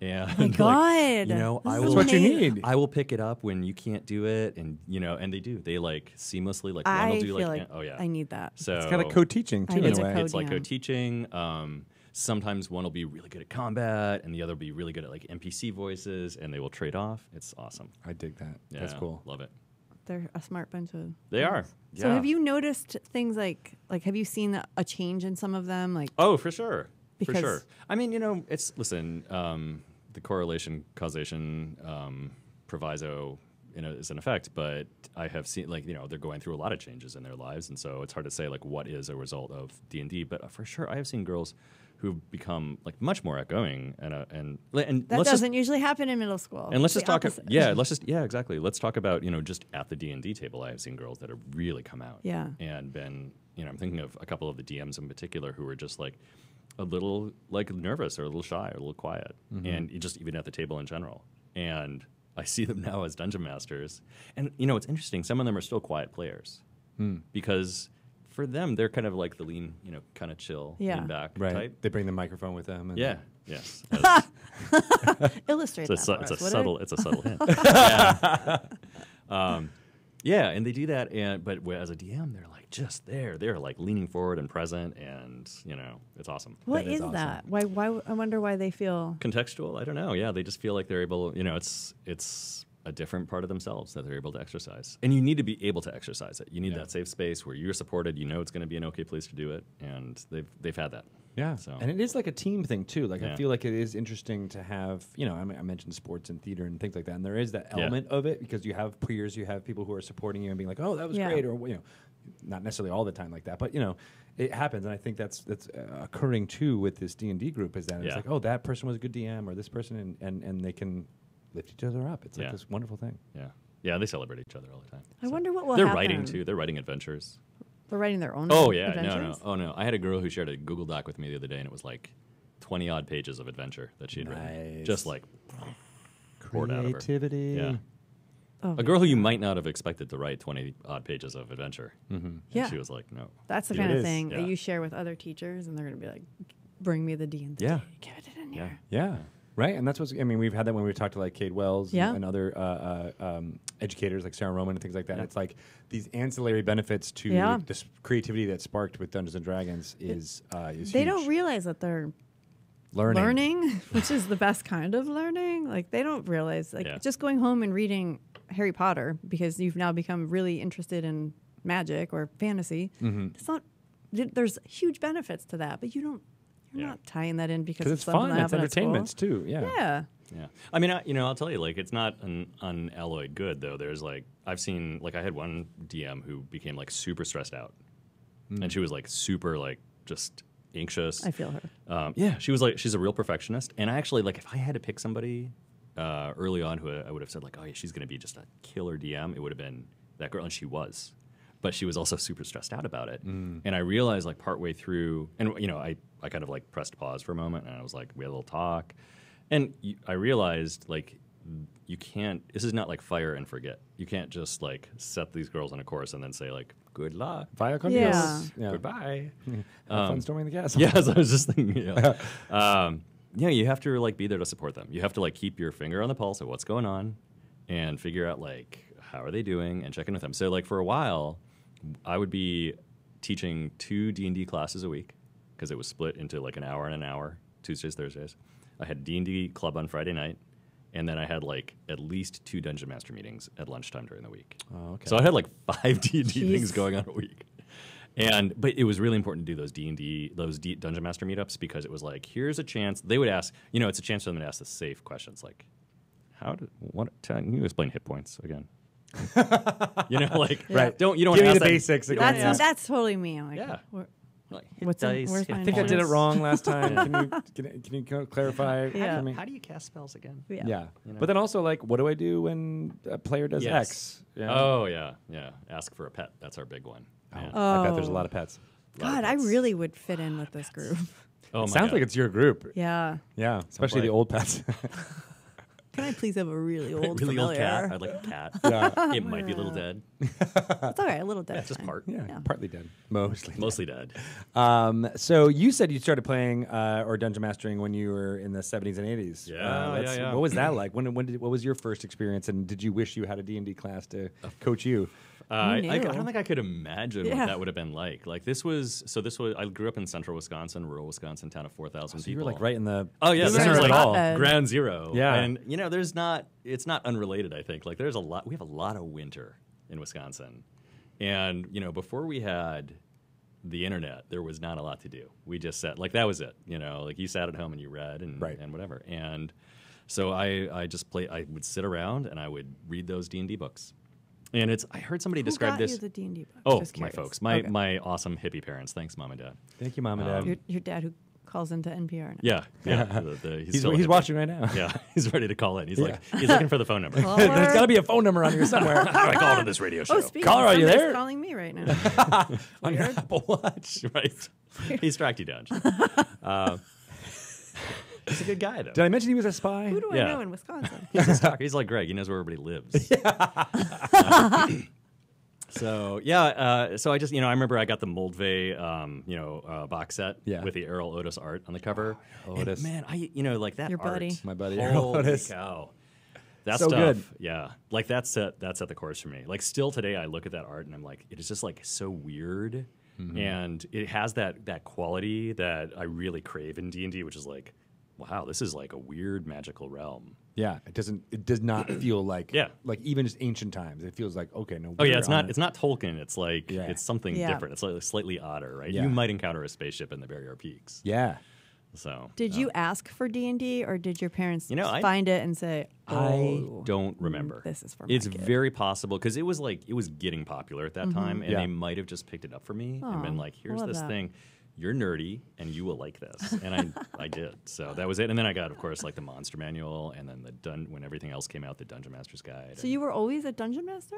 And my like, God. I This will. is what you amazing. need. I will pick it up when you can't do it, and and they do. They like seamlessly like one I will do feel like like oh yeah. I need that. So It's kind of co-teaching I too, need in a to way. co- it's like co-DM. co-teaching. Sometimes one will be really good at combat, and the other will be really good at like NPC voices, and they will trade off. It's awesome. I dig that. Yeah, That's cool. Love it. They're a smart bunch of. They are. So yeah. have you noticed things like have you seen a change in some of them? Like, Oh, for sure. For Because- sure. I mean, it's listen. The correlation causation proviso is in effect, but I have seen they're going through a lot of changes in their lives, and so it's hard to say like what is a result of D&D. But for sure, I have seen girls who've become like much more outgoing and that let's doesn't usually happen in middle school. And let's It's just the talk. opposite. Exactly. Let's talk about just at the D&D table. I have seen girls that have really come out. Yeah. And been I'm thinking of a couple of the DMs in particular who were just like a little like nervous or a little shy or a little quiet, and just even at the table in general. And I see them now as dungeon masters, and it's interesting. Some of them are still quiet players because for them they're kind of like the lean, kind of chill, Yeah. lean back Right. type. They bring the microphone with them. And Yeah. Yes. Illustrate It's that a for us, would it? subtle. It's a subtle hint. Yeah. Yeah, and they do that, but as a DM, they're like just there. They're like leaning forward and present, and it's awesome. What That is is awesome. that? Why? I wonder why they feel. Contextual? I don't know. Yeah, they just feel like they're able. It's a different part of themselves that they're able to exercise, and you need to be able to exercise it. You need that safe space where you're supported. It's going to be an okay place to do it, and they've had that. Yeah, So- and it is like a team thing too. Like I Yeah. feel like it is interesting to have, I mentioned sports and theater and things like that, and there is that Yeah. element of it because you have peers, you have people who are supporting you and being like, "Oh, that was Yeah. great," or not necessarily all the time like that, but you know, it happens, and I think that's occurring too with this D&D group. Is that it's like, oh, that person was a good DM, or this person, and they can lift each other up. It's like this wonderful thing. Yeah, they celebrate each other all the time. I wonder what will They're happen. writing too. They're writing adventures. They're writing their own. Oh yeah, adventures? no. I had a girl who shared a Google Doc with me the other day, and it was like 20 odd pages of adventure that she had written, just like poured out of her. Creativity. Yeah. Oh, A girl who you might not have expected to write 20 odd pages of adventure. And Yeah. she was like, no. that's the Here kind it of is. thing Yeah. that you share with other teachers, and they're going to be like, "Bring me the D&D. Yeah. Give it in Yeah. here." Yeah. Right, and that's what's. I mean, we've had that when we talked to like Cade Wells Yeah. and other educators like Sarah Roman and things like that. It's like these ancillary benefits to Yeah. this creativity that sparked with Dungeons and Dragons is They huge. don't realize that they're learning. which is the best kind of learning. Like they don't realize, like just going home and reading Harry Potter because you've now become really interested in magic or fantasy. It's not. There's huge benefits to that, but you're not tying that in because it's something fun. that It's happened at school. entertainment too. Yeah. Yeah. Yeah. I mean, I'll tell you, like, it's not an unalloyed good, though. There's, like, I've seen, like, I had one DM who became, like, super stressed out. And she was, like, super, like, just anxious. I feel her. Yeah, she was, like, she's a real perfectionist. And I actually, like, if I had to pick somebody early on who I would have said, like, oh, yeah, she's going to be just a killer DM, it would have been that girl. And she was. But she was also super stressed out about it. And I realized, like, partway through, and, you know, I kind of, like, pressed pause for a moment, and I was like, we had a little talk. And I realized, like, you can't, this is not like fire and forget. You can't just, like, set these girls on a course and then say, like, good luck. Via con Yeah. Dios. Goodbye. Have fun storming the castle. Yeah, so I was just thinking, yeah, you have to, like, be there to support them. You have to, like, keep your finger on the pulse of what's going on and figure out, like, how are they doing and check in with them. So, like, for a while, I would be teaching 2 D&D classes a week because it was split into, like, an hour and an hour, Tuesdays, Thursdays. I had D&D club on Friday night, and then I had, like, at least 2 Dungeon Master meetings at lunchtime during the week. Oh, okay. So I had, like, 5 D&D Jeez. things going on a week. But it was really important to do those Dungeon Master meetups because it was like, here's a chance. They would ask, you know, it's a chance for them to ask the safe questions like, can you explain hit points again? You know, like, Right. you don't Give want to me ask the that- basics you don't again. wanna ask- That's totally me. I'm like, Yeah. "What- like, hit What's in- dice, where's hit my I think I did it points?" wrong last time. Can you clarify Yeah. for me? How do you cast spells again? Yeah. Yeah. You know? But then also, like, what do I do when a player does Yes. X? Yeah. Oh, yeah. Ask for a pet. That's our big one. Yeah. I bet there's a Oh. lot of pets. God, I really would fit in with this group. Oh, my Sounds God. like it's your group. Yeah. Yeah, especially the like- old pets. Can I please have a really old really old familiar? cat. I'd like a cat. Yeah. It might be a little dead. It's all right. A little dead. Yeah, just part. Yeah, partly dead. Mostly. Mostly dead. So you said you started playing or dungeon mastering when you were in the 70s and 80s. Yeah, yeah. What was that like? What was your first experience, and did you wish you had a D&D class to coach you? I knew? don't think I could imagine Yeah. what that would have been like. Like this was. I grew up in central Wisconsin, rural Wisconsin, town of 4,000 So people. you were like right in the Oh yeah, You this were was in like the hotbed. ground zero. Yeah. And you know, it's not unrelated. I think like we have a lot of winter in Wisconsin, and you know, before we had the internet, there was not a lot to do. We just sat like that was it. You know, like you sat at home and you read and Right. and whatever. And so I would sit around and I would read those D&D books. And I heard somebody Who describe got this. you the D&D book? Oh, Just my curious. folks, my Okay. my awesome hippie parents. Thanks, mom and dad. Thank you, Mom and Dad. Your dad who calls into NPR now. Yeah. He's still a he's hippie. watching right now. Yeah, he's ready to call in. He's like, he's looking for the phone number. There's got to be a phone number on here somewhere. How do I call into this radio show? Oh, speaking Caller, of, are you somebody's there? calling me right now. on your Apple Watch. Right. He's tracked you down. He's a good guy, though. Did I mention he was a spy? Who do Yeah. I know in Wisconsin? He's a stalker. He's like Greg. He knows where everybody lives. So so I just I remember I got the Moldvay box set with the Errol Otis art on the cover. Otis. And, man, like that Your art. buddy. My buddy Errol Holy Otis. cow. That So stuff, good. yeah. Like that set the course for me. Like still today, I look at that art and I'm like, it is just like so weird, and it has that quality that I really crave in D&D, which is like, wow, this is like a weird magical realm. Yeah, it does not feel like Yeah. like even just ancient times. It feels like okay, no. Oh yeah, we're on it's not Tolkien. It's like Yeah. it's something Yeah. different. It's like slightly odder, right? Yeah. You might encounter a spaceship in the Barrier Peaks. Yeah. So Did you ask for D&D, or did your parents find it and say, I don't remember. This is for my It's kid. very possible because it was getting popular at that time, and Yeah. they might have just picked it up for me and been like, "Here's love this that. thing. You're nerdy, and you will like this." And I did. So that was it. And then I got, of course, like the Monster Manual, and then when everything else came out, the Dungeon Master's Guide. So you were always a dungeon master?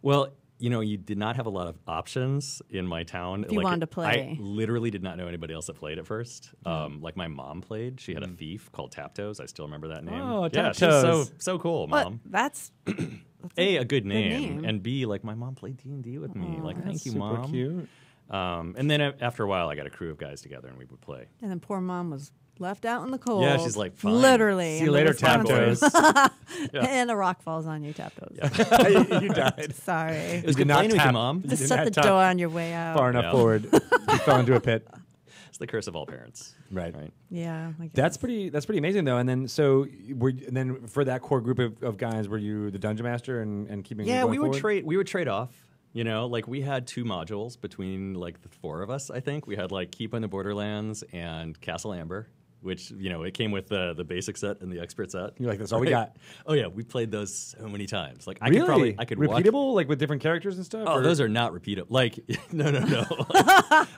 Well, you did not have a lot of options in my town. If you wanted to play. I literally did not know anybody else that played at first. Like my mom played. She had a thief called Taptoes. I still remember that name. Oh, yeah, she's Taptoes. so cool, What? Mom. That's A good name, name. and B, like my mom played D&D with me. Like, thank you, Super Mom. cute. And then after a while, I got a crew of guys together, and we would play. and then poor mom was left out in the cold. Yeah, she's like, "Fine. Literally. See you in the later, Wisconsin- Taptoes. And a rock falls on you, Taptoes. You died. Sorry. It was did good not playing with you, tap- Mom. You Just did shut not the tap door on your way out. Far enough Yeah. forward. You fell into a pit. It's the curse of all parents. Right. Yeah. I guess. That's pretty amazing though. And then for that core group of guys, were you the dungeon master and keeping? Yeah, it going we would forward? trade off. Like we had 2 modules between like the 4 of us. I think we had like Keep on the Borderlands and Castle Amber, which it came with the basic set and the expert set. You're like, that's all we got. Oh yeah, we played those so many times. Like Really? I could repeatable, watch. like with different characters and stuff. Oh, or- those are not repeatable. Like no.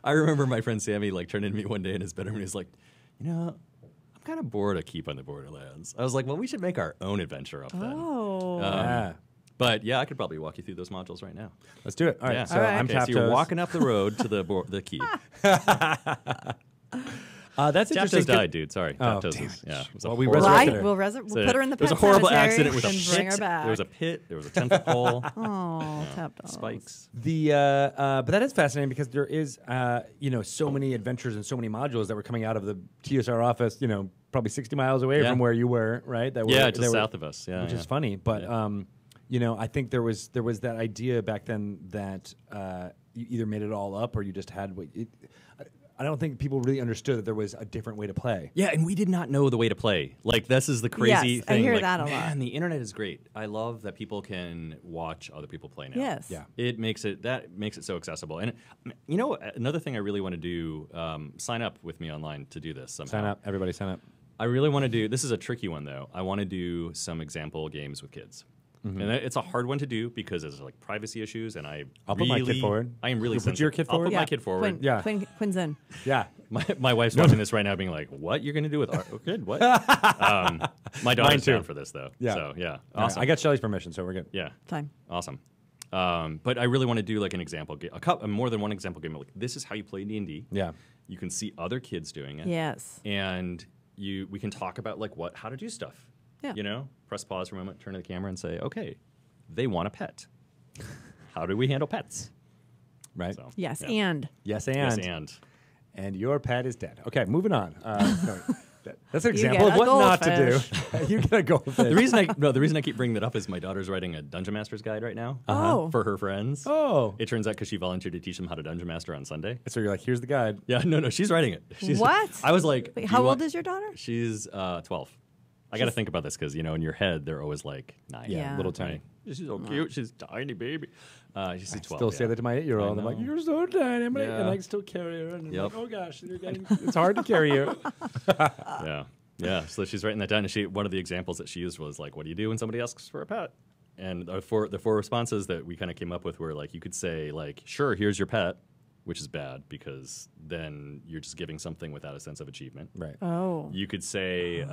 I remember my friend Sammy like turned into me one day in his bedroom and he's like, I'm kind of bored of Keep on the Borderlands. I was like, well, we should make our own adventure up then. Oh. Yeah. But yeah, I could probably walk you through those modules right now. Let's do it. All right. Yeah. So All right. I'm Okay, Taptoes. so you're walking up the road to the key. That's interesting. Taptoes died, dude. Sorry. Oh, Taptoes damn is, it. yeah. It was a Well, we horrible- resurrected Right? her. We'll put her in the There was a pet horrible cemetery accident with a and pit. bring her back. There was a pit. There was a 10-foot hole. Oh, Taptoes. Spikes. But that is fascinating because there is so many adventures and so many modules that were coming out of the TSR office. Probably 60 miles away Yeah. from where you were, right? That were, Yeah, they just were- south of us. Yeah, which yeah. is funny. But Yeah. I think there was that idea back then that you either made it all up or you just had what. I don't think people really understood that there was a different way to play. Yeah, and we did not know the way to play. Like, this is the crazy Yes, I thing. hear like, that a lot. Man, the internet is great. I love that people can watch other people play now. Yes. Yeah. It makes it so accessible. And another thing I really want to do, sign up with me online to do this somehow. Sign up, everybody, sign up. I really want to do, this is a tricky one though. I want to do some example games with kids. And it's a hard one to do because there's like privacy issues, and I'll put my kid forward. I am really You'll put your sensitive. kid I'll forward? put Yeah. my kid forward. Quinn, Yeah. Quinn's in. Yeah. My wife's watching this right now, being like, "What you're going to do with our kid? What?" My daughter's too. down for this though. Yeah. So yeah, All right, awesome. I got Shelly's permission, so we're good. Yeah, Fine. awesome. But I really want to do like an example game, more than one example game. Like, this is how you play D&D. Yeah. You can see other kids doing it. Yes. And we can talk about like how to do stuff. Yeah. Press pause for a moment, turn to the camera, and say, "Okay, they want a pet. How do we handle pets?" Right. So, Yes. yeah. And Yes, Yes, and. and Your pet is dead. Okay, moving on. No, that's an You example get of a what not to do. You get a goldfish. the reason I keep bringing that up is my daughter's writing a Dungeon Master's Guide right now Oh. for her friends. Oh. It turns out because she volunteered to teach them how to Dungeon Master on Sunday. So you're like, here's the guide. Yeah, no, she's writing it. What? I was like, Wait, "Do how you old want-" is your daughter? She's 12. I got to think about this because in your head they're always like 9. Yeah. Little tiny. Right? She's so cute. She's tiny baby. She's 12. Still say that to my 8-year-old. I I'm like, know. you're so tiny. And Yeah. I can still carry her. And I'm Yep. like, oh gosh, it's hard to carry you. Yeah. So she's writing that down, and one of the examples that she used was like, "What do you do when somebody asks for a pet?" And the four responses that we kind of came up with were like, you could say like, "Sure, here's your pet," which is bad because then you're just giving something without a sense of achievement. Right. Oh. You could say,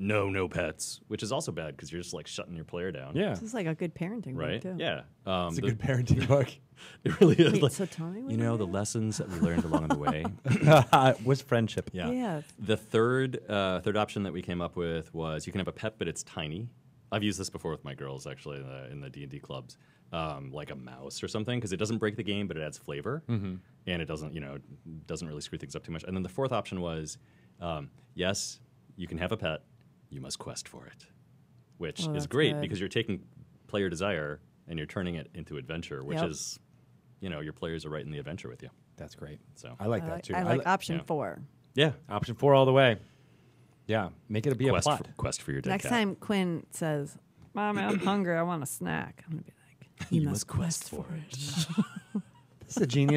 no pets, which is also bad because you're just like shutting your player down. Yeah. This is like a good parenting book, Right. too. Yeah. It's a good parenting book. It really is. Wait, like, so tell me what the it is? lessons that we learned along the way. Was friendship. Yeah. Yeah. The third option that we came up with was you can have a pet, but it's tiny. I've used this before with my girls actually in the D&D clubs, like a mouse or something, because it doesn't break the game, but it adds flavor, and it doesn't really screw things up too much. And then the fourth option was, yes, you can have a pet, you must quest for it, which Oh, is that's great good. because you're taking player desire and you're turning it into adventure, which Yep. is, your players are right in the adventure with you. That's great. So I like that too. I like li- option yeah. 4. yeah, option 4 all the way. Yeah. Make it be a quest plot. quest for your dead Next cat. time Quinn says, "Mommy, I'm hungry. I want a snack," I'm gonna be like, "You must quest for it." This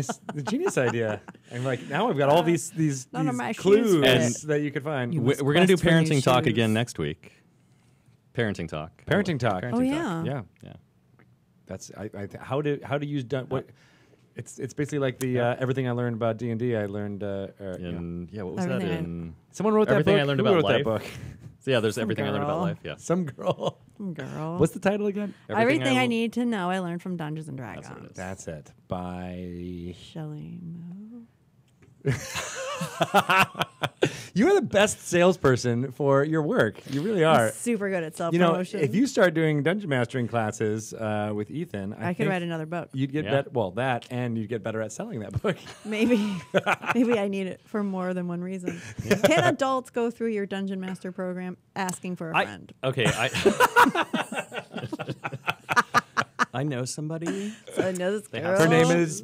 is the genius idea. I'm like, now I've got all these None of my clues shoes that you could find. We're going to do quest for new parenting talk shoes. again next week. Parenting talk. Parenting talk. Parenting Oh, talk. yeah. Yeah, Yeah. that's how to use what. It's basically like the everything I learned about D&D. I learned. What was Everything that in? Someone wrote Everything that book. I learned Who about wrote life. that book? So yeah, there's Some everything I learned about girl. life. Yeah. Some girl. Girl. What's the title again? Everything I l- need to know I learned from Dungeons and That's what it Dragons. is. That's it. By Shelley Moe. you are the best salesperson for your work. You really are. Super good at self You know, promotion. if you start doing dungeon mastering classes with Ethan, I could think write another book. You'd get Yeah. better. Well, that and you'd get better at selling that book. Maybe I need it for more than one reason. Can adults go through your Dungeon Master program asking for a friend? I know somebody. So I know this They girl. have Her name is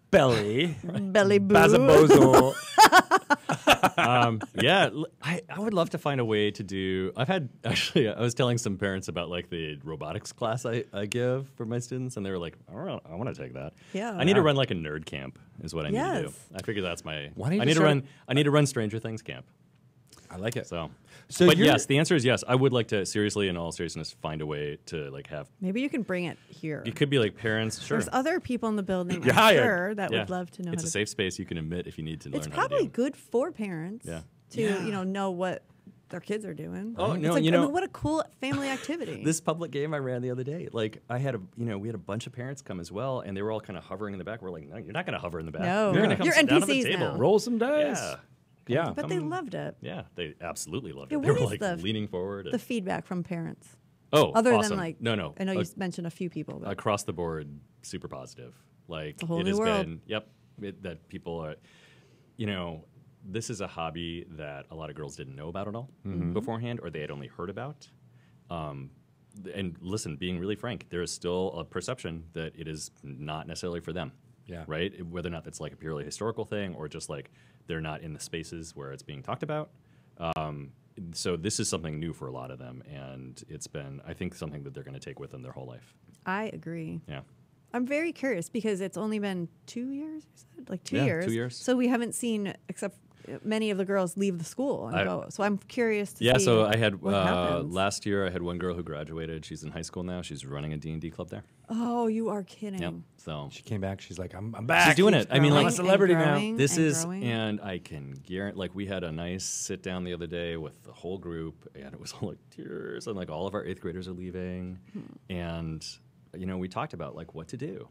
Belly Belly Boo. Bazabozo. I would love to find a way to do. I was telling some parents about like the robotics class I give for my students, and they were like, I want to take that. Yeah. I need to run like a nerd camp is what I need to do. Yes. I figure that's my. Why don't you I need just to start run. I need to run Stranger Things camp. I like it. So So but you're- yes, the answer is yes. I would like to seriously, in all seriousness, find a way to like have. Maybe you can bring it here. It could be like parents. Sure. There's other people in the building, You're I'm hired. sure, that Yeah. would love to know It's how a to. safe space you can admit if you need to It's learn how to probably do. good for parents Yeah. to know what their kids are doing. Oh, It's no, like, you I know- mean, what a cool family activity. This public game I ran the other day, like we had a bunch of parents come as well, and they were all kind of hovering in the back. We're like, no, you're not going to hover in the back. No. You're Yeah. going to come You're sit down at the NPCs table. now. Roll some dice. Yeah. Yeah. but they loved it. Yeah, they absolutely loved Yeah, it. They what were is like the- leaning forward. The And, feedback from parents, oh, other awesome. than like, no. I know you mentioned a few people, but Across the board, super positive. Like a whole it new has world. been. That people are. This is a hobby that a lot of girls didn't know about at all beforehand, or they had only heard about. And listen, being really frank, there is still a perception that it is not necessarily for them. Yeah. Right? Whether or not that's like a purely historical thing or just like they're not in the spaces where it's being talked about. So this is something new for a lot of them, and it's been, I think, something that they're going to take with them their whole life. I agree. Yeah. I'm very curious because it's only been 2 years, you said? Like 2 Yeah, years. 2 years. So we haven't seen, except many of the girls leave the school and go. So I'm curious to see So I had what happens. last year. I had one girl who graduated. She's in high school now. She's running a D&D club there. Oh, you are kidding. Yep. So She came back. She's like, I'm back. she's doing it. I mean, growing like I'm a celebrity and now. growing this and is, growing. and I can guarantee. Like we had a nice sit down the other day with the whole group, and it was all like tears, and like all of our 8th graders are leaving, and we talked about like what to do,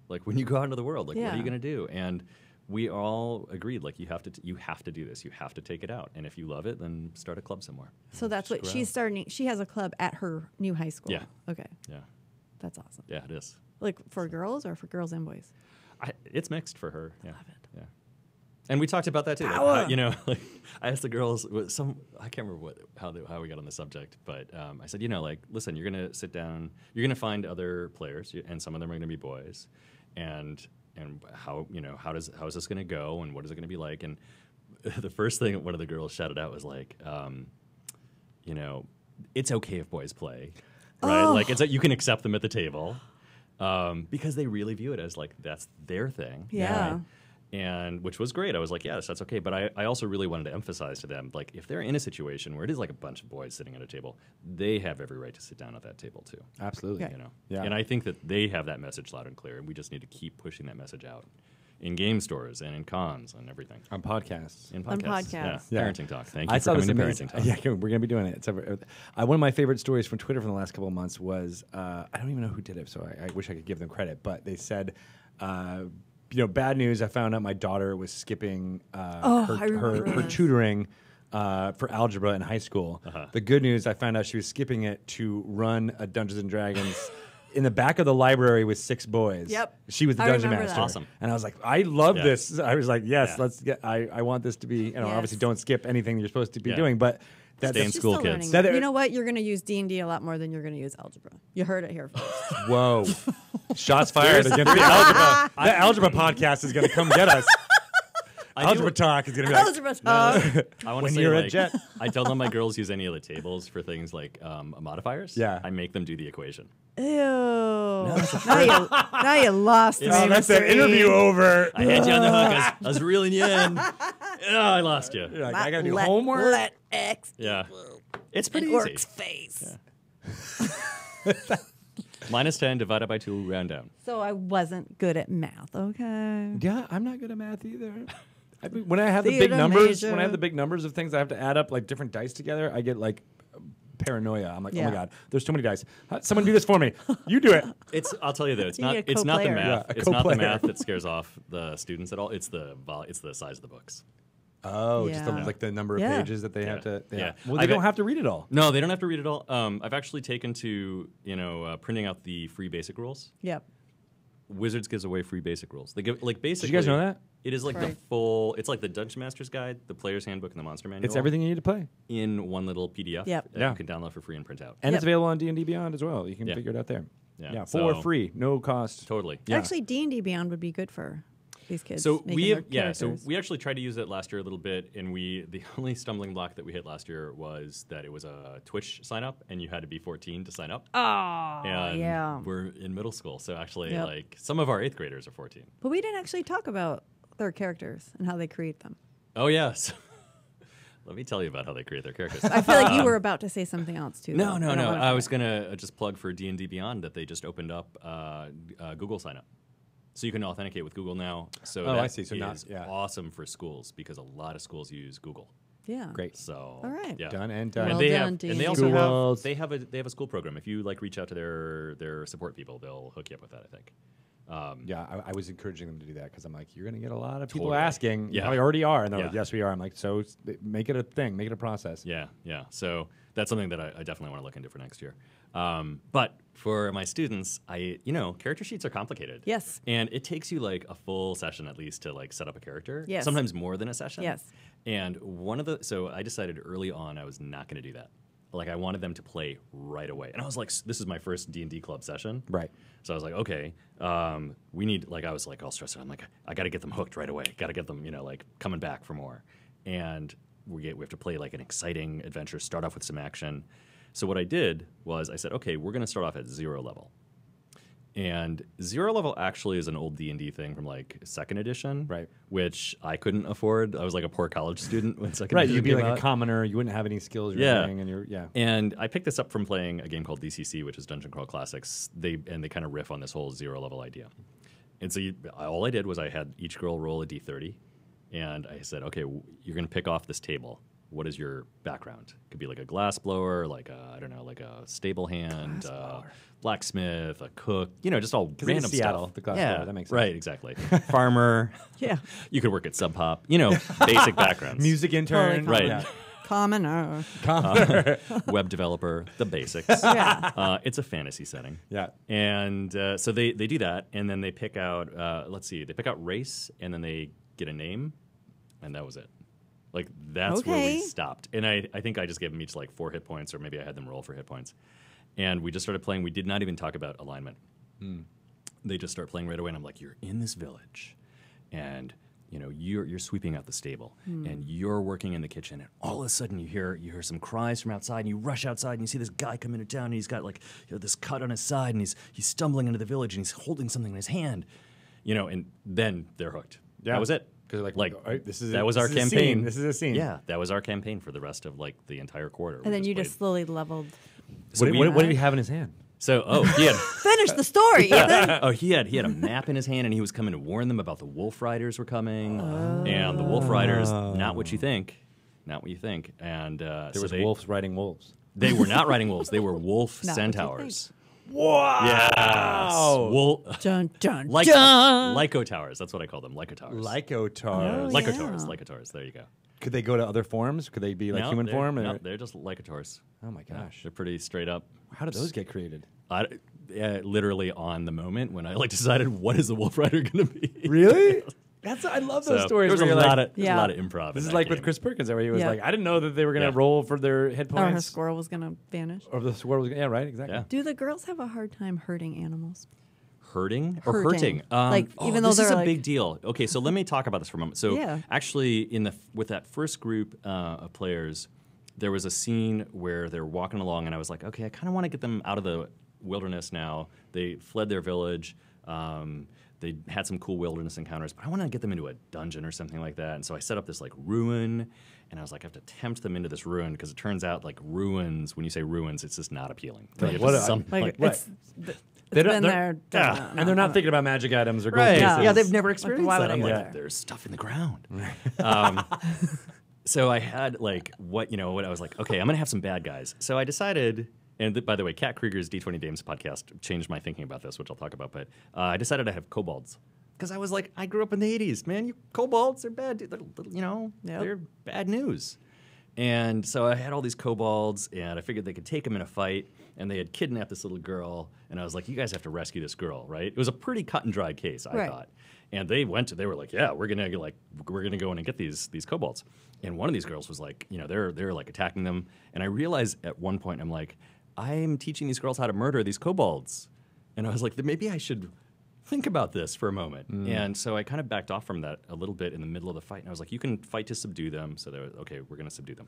like when you go out into the world, like what are Yeah. you gonna do, and we all agreed like you have to do this, you have to take it out, and if you love it, then start a club somewhere. So that's what Just she's starting. She has a club at her new high school. Yeah. Okay. Yeah, That's awesome. yeah, it is. Like for girls or for girls and boys? It's mixed for her. Yeah. Love it. Yeah. And we talked about that too. Like, Power. like I asked the girls I can't remember how we got on the subject, but I said, like, listen, you're gonna sit down, you're gonna find other players, and some of them are gonna be boys, and how is this gonna go, and what is it gonna be like? And the first thing one of the girls shouted out was like, it's okay if boys play, right? Like you can accept them at the table. Because they really view it as like that's their thing. Yeah. Right? And which was great. I was like, yes, that's okay. But I also really wanted to emphasize to them, like, if they're in a situation where it is like a bunch of boys sitting at a table, they have every right to sit down at that table too. Absolutely. Okay. Yeah. And I think that they have that message loud and clear, and we just need to keep pushing that message out in game stores and in cons and everything. On podcasts. In On podcasts. podcasts. Yeah. Yeah. Parenting talk. Thank you I for saw this coming to amazing. Parenting Talk. Yeah, we're going to be doing it. One of my favorite stories from Twitter from the last couple of months was I don't even know who did it, so I wish I could give them credit. But they said, bad news. I found out my daughter was skipping I remember her this. tutoring for algebra in high school. The good news, I found out she was skipping it to run a Dungeons and Dragons. In the back of the library with 6 boys. Yep. She was the I dungeon remember master. that. Awesome. And I was like, I love Yeah. this. I was like, yes, Yeah. let's get. I want this to be. Obviously, Yes. don't skip anything you're supposed to be Yeah. doing. But Stay in that's She's school, still kids. learning That that. are- You know what? You're going to use D&D a lot more than you're going to use algebra. You heard it here first. whoa, shots fired against the algebra. The algebra podcast is going to come get us. Algebra talk is gonna be like Algebra talk. I want to when say, you're like, a jet. I don't let my girls use any of the tables for things like modifiers. Yeah. I make them do the equation. Ew. Now you lost me. Oh, that's Mr. an interview E. over. I had you on the hook. I was reeling you in. I lost you. You're like, I gotta do Let- homework. Let X Yeah. It's pretty works easy. face. Minus 10 divided by 2, round down. So I wasn't good at math. Okay. Yeah, I'm not good at math either. When I have the big Theater numbers, major. when I have the big numbers of things I have to add up, like different dice together, I get like paranoia. I'm like, oh Yeah. my god, there's too many dice. Someone do this for me. You do it. I'll tell you though, it's You need not. a It's not the co-player. math. Yeah, a it's not the co-player. math that scares off the students at all. It's the size of the books. Oh, just Yeah. like the number of Yeah. pages that they have to. Yeah. Well, they don't have to read it all. No, they don't have to read it all. I've actually taken to printing out the free basic rules. Yep. Wizards gives away free basic rules. They give like basically. Did you guys know that? It is like the Right. full. It's like the Dungeon Master's Guide, the Player's Handbook, and the Monster Manual. It's everything you need to play, in one little PDF Yep. that Yeah. you can download for free and print out. and Yep. it's available on D&D Beyond as well. You can Yeah. figure it out there. Yeah. for So- free, no cost. Totally. Yeah. Actually, D&D Beyond would be good for these kids. So making we their have, yeah. So characters. we actually tried to use it last year a little bit, and the only stumbling block that we hit last year was that it was a Twitch sign up, and you had to be 14 to sign up. Oh, And yeah. we're in middle school, so actually, Yep. like some of our 8th graders are 14. But we didn't actually talk about their characters and how they create them. Oh yes. Let me tell you about how they create their characters. I feel like you were about to say something else too. No, though. no, I don't no. wanna I was forget. gonna just plug for D&D Beyond that they just opened up Google sign up, so you can authenticate with Google now. So Oh, that I see. So not- is yeah. awesome for schools because a lot of schools use Google. Yeah. Great. So All right. yeah. Done and done. Well And they done, have, and D&D. they also Schools. they have a school program. If you like reach out to their support people, they'll hook you up with that. I think. Yeah, I was encouraging them to do that because I'm like, you're going to get a lot of people Totally. asking. You Yeah. probably already are. And they're like, Yeah. yes, we are. I'm like, so make it a thing, make it a process. Yeah, yeah. So that's something that I definitely want to look into for next year. But for my students, character sheets are complicated. Yes. And it takes you like a full session at least to like set up a character. Yes. Sometimes more than a session. Yes. And so I decided early on I was not going to do that. Like I wanted them to play right away. And I was like, this is my first D&D club session. Right. So I was like, okay, we need, like, I was like all stressed out. I'm like, I got to get them hooked right away. Got to get them, like coming back for more. And we have to play like an exciting adventure, start off with some action. So what I did was I said, okay, we're going to start off at 0 level. And 0 level actually is an old D&D thing from like 2nd edition. Right. Which I couldn't afford. I was like a poor college student when 2nd Right. edition You'd be came like out. a commoner. You wouldn't have any skills or Yeah. anything. And yeah. And I picked this up from playing a game called DCC, which is Dungeon Crawl Classics. They kind of riff on this whole 0 level idea. And so all I did was I had each girl roll a d30, and I said, okay, you're going to pick off this table. What is your background? It could be like a glass blower, like a stable hand, blacksmith, a cook, just all random Seattle, stuff. the glass yeah, blower, that makes right, sense. exactly. Farmer. Yeah. You could work at Sub Pop. Basic backgrounds. Music intern. Totally Right. Yeah. Commoner. Web developer, the basics. Yeah. It's a fantasy setting. Yeah. And so they do that, and then they pick out, they pick out race, and then they get a name, and that was it. Like, that's where we Okay. stopped. And I think I just gave them each like 4 hit points, or maybe I had them roll for hit points. And we just started playing. We did not even talk about alignment. They just start playing right away, and I'm like, you're in this village, and you're sweeping out the stable, and you're working in the kitchen, and all of a sudden you hear some cries from outside, and you rush outside, and you see this guy come into town, and he's got like this cut on his side, and he's stumbling into the village, and he's holding something in his hand, and then they're hooked. Yeah. That was it. Because like, all right, that was our this is a campaign. scene. This is a scene. Yeah, that was our campaign for the rest of like the entire quarter. And then you played. just slowly leveled. So What did he have in his hand? he had Finish the story, Ethan. he had a map in his hand, and he was coming to warn them about the wolf riders were coming, and the wolf riders, not what you think, and There was wolves riding wolves. They were not riding wolves; they were wolf Not what you centaurs. Wow. Yes, Dun, dun, like dun. Lyco towers. That's what I call them, Lyco towers. Lycotars. Oh, Lycotars, yeah. Lycotars. There you go. Could they go to other forms? Could they be like human form? Or? No, they're just Lycotars. Oh my gosh. They're pretty straight up. How did those get created? Literally on the moment when I decided what is the wolf rider going to be. Really? I love those So stories. There's where a you're lot like, of there's a lot of improv. this in is that like with game. Chris Perkins, where he was Yeah. like, I didn't know that they were going to Yeah. roll for their hit Or her points. squirrel was going to vanish. Or the squirrel was. Yeah, right. Exactly. Yeah. Do the girls have a hard time hurting animals? hurting or hurting. Like, even though this they're is a like- big deal. Okay, so let me talk about this for a moment. So Yeah. actually, with that first group of players, there was a scene where they're walking along, and I was like, okay, I kind of want to get them out of the wilderness now. They fled their village. They had some cool wilderness encounters, but I want to get them into a dungeon or something like that. And so I set up this like ruin, and I was like, I have to tempt them into this ruin because it turns out like ruins. When you say ruins, it's just not appealing. Like, You have what to a- some- Like, Right. it's They don't- been they're- there. yeah. And they're not thinking about magic items or gold Right. pieces. Yeah. Yeah, they've never Like, experienced why would that. I I'm go like, there? there's stuff in the ground. So I had like what I was like, okay, I'm gonna have some bad guys. So I decided, and by the way, Kat Krieger's D20 Dames podcast changed my thinking about this, which I'll talk about. But I decided to have kobolds because I was like, I grew up in the '80s, man. Kobolds, they're bad. They're, Yep. they're bad news. And so I had all these kobolds, and I figured they could take them in a fight. And they had kidnapped this little girl, and I was like, you guys have to rescue this girl, right? It was a pretty cut and dry case, I Right. thought. And they were like, yeah, we're gonna go in and get these kobolds. And one of these girls was like, they're like attacking them. And I realized at one point, I'm like, I'm teaching these girls how to murder these kobolds. And I was like, maybe I should think about this for a moment. And so I kind of backed off from that a little bit in the middle of the fight. And I was like, you can fight to subdue them. So they were, okay, we're gonna subdue them.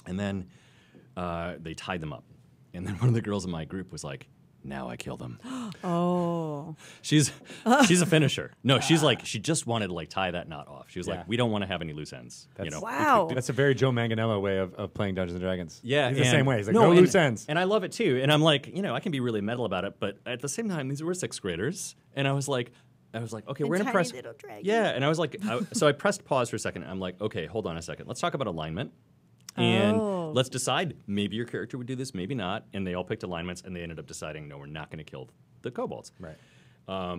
And then they tied them up. And then one of the girls in my group was like, now I kill them. Oh. She's a finisher. No, she's like, she just wanted to like tie that knot off. She was Yeah. like, we don't want to have any loose ends. Wow. That's a very Joe Manganiello way of playing Dungeons & Dragons. Yeah, He's the and- same way. He's like, no, no and- loose ends. And I love it too. And I'm like, I can be really metal about it, but at the same time, these were sixth graders, and I was like, okay, we're gonna tiny press. little dragon. Yeah, and I was like, so I pressed pause for a second. And I'm like, okay, hold on a second. Let's talk about alignment. And Oh. let's decide, maybe your character would do this, maybe not. And they all picked alignments, and they ended up deciding, no, we're not going to kill the kobolds. Right.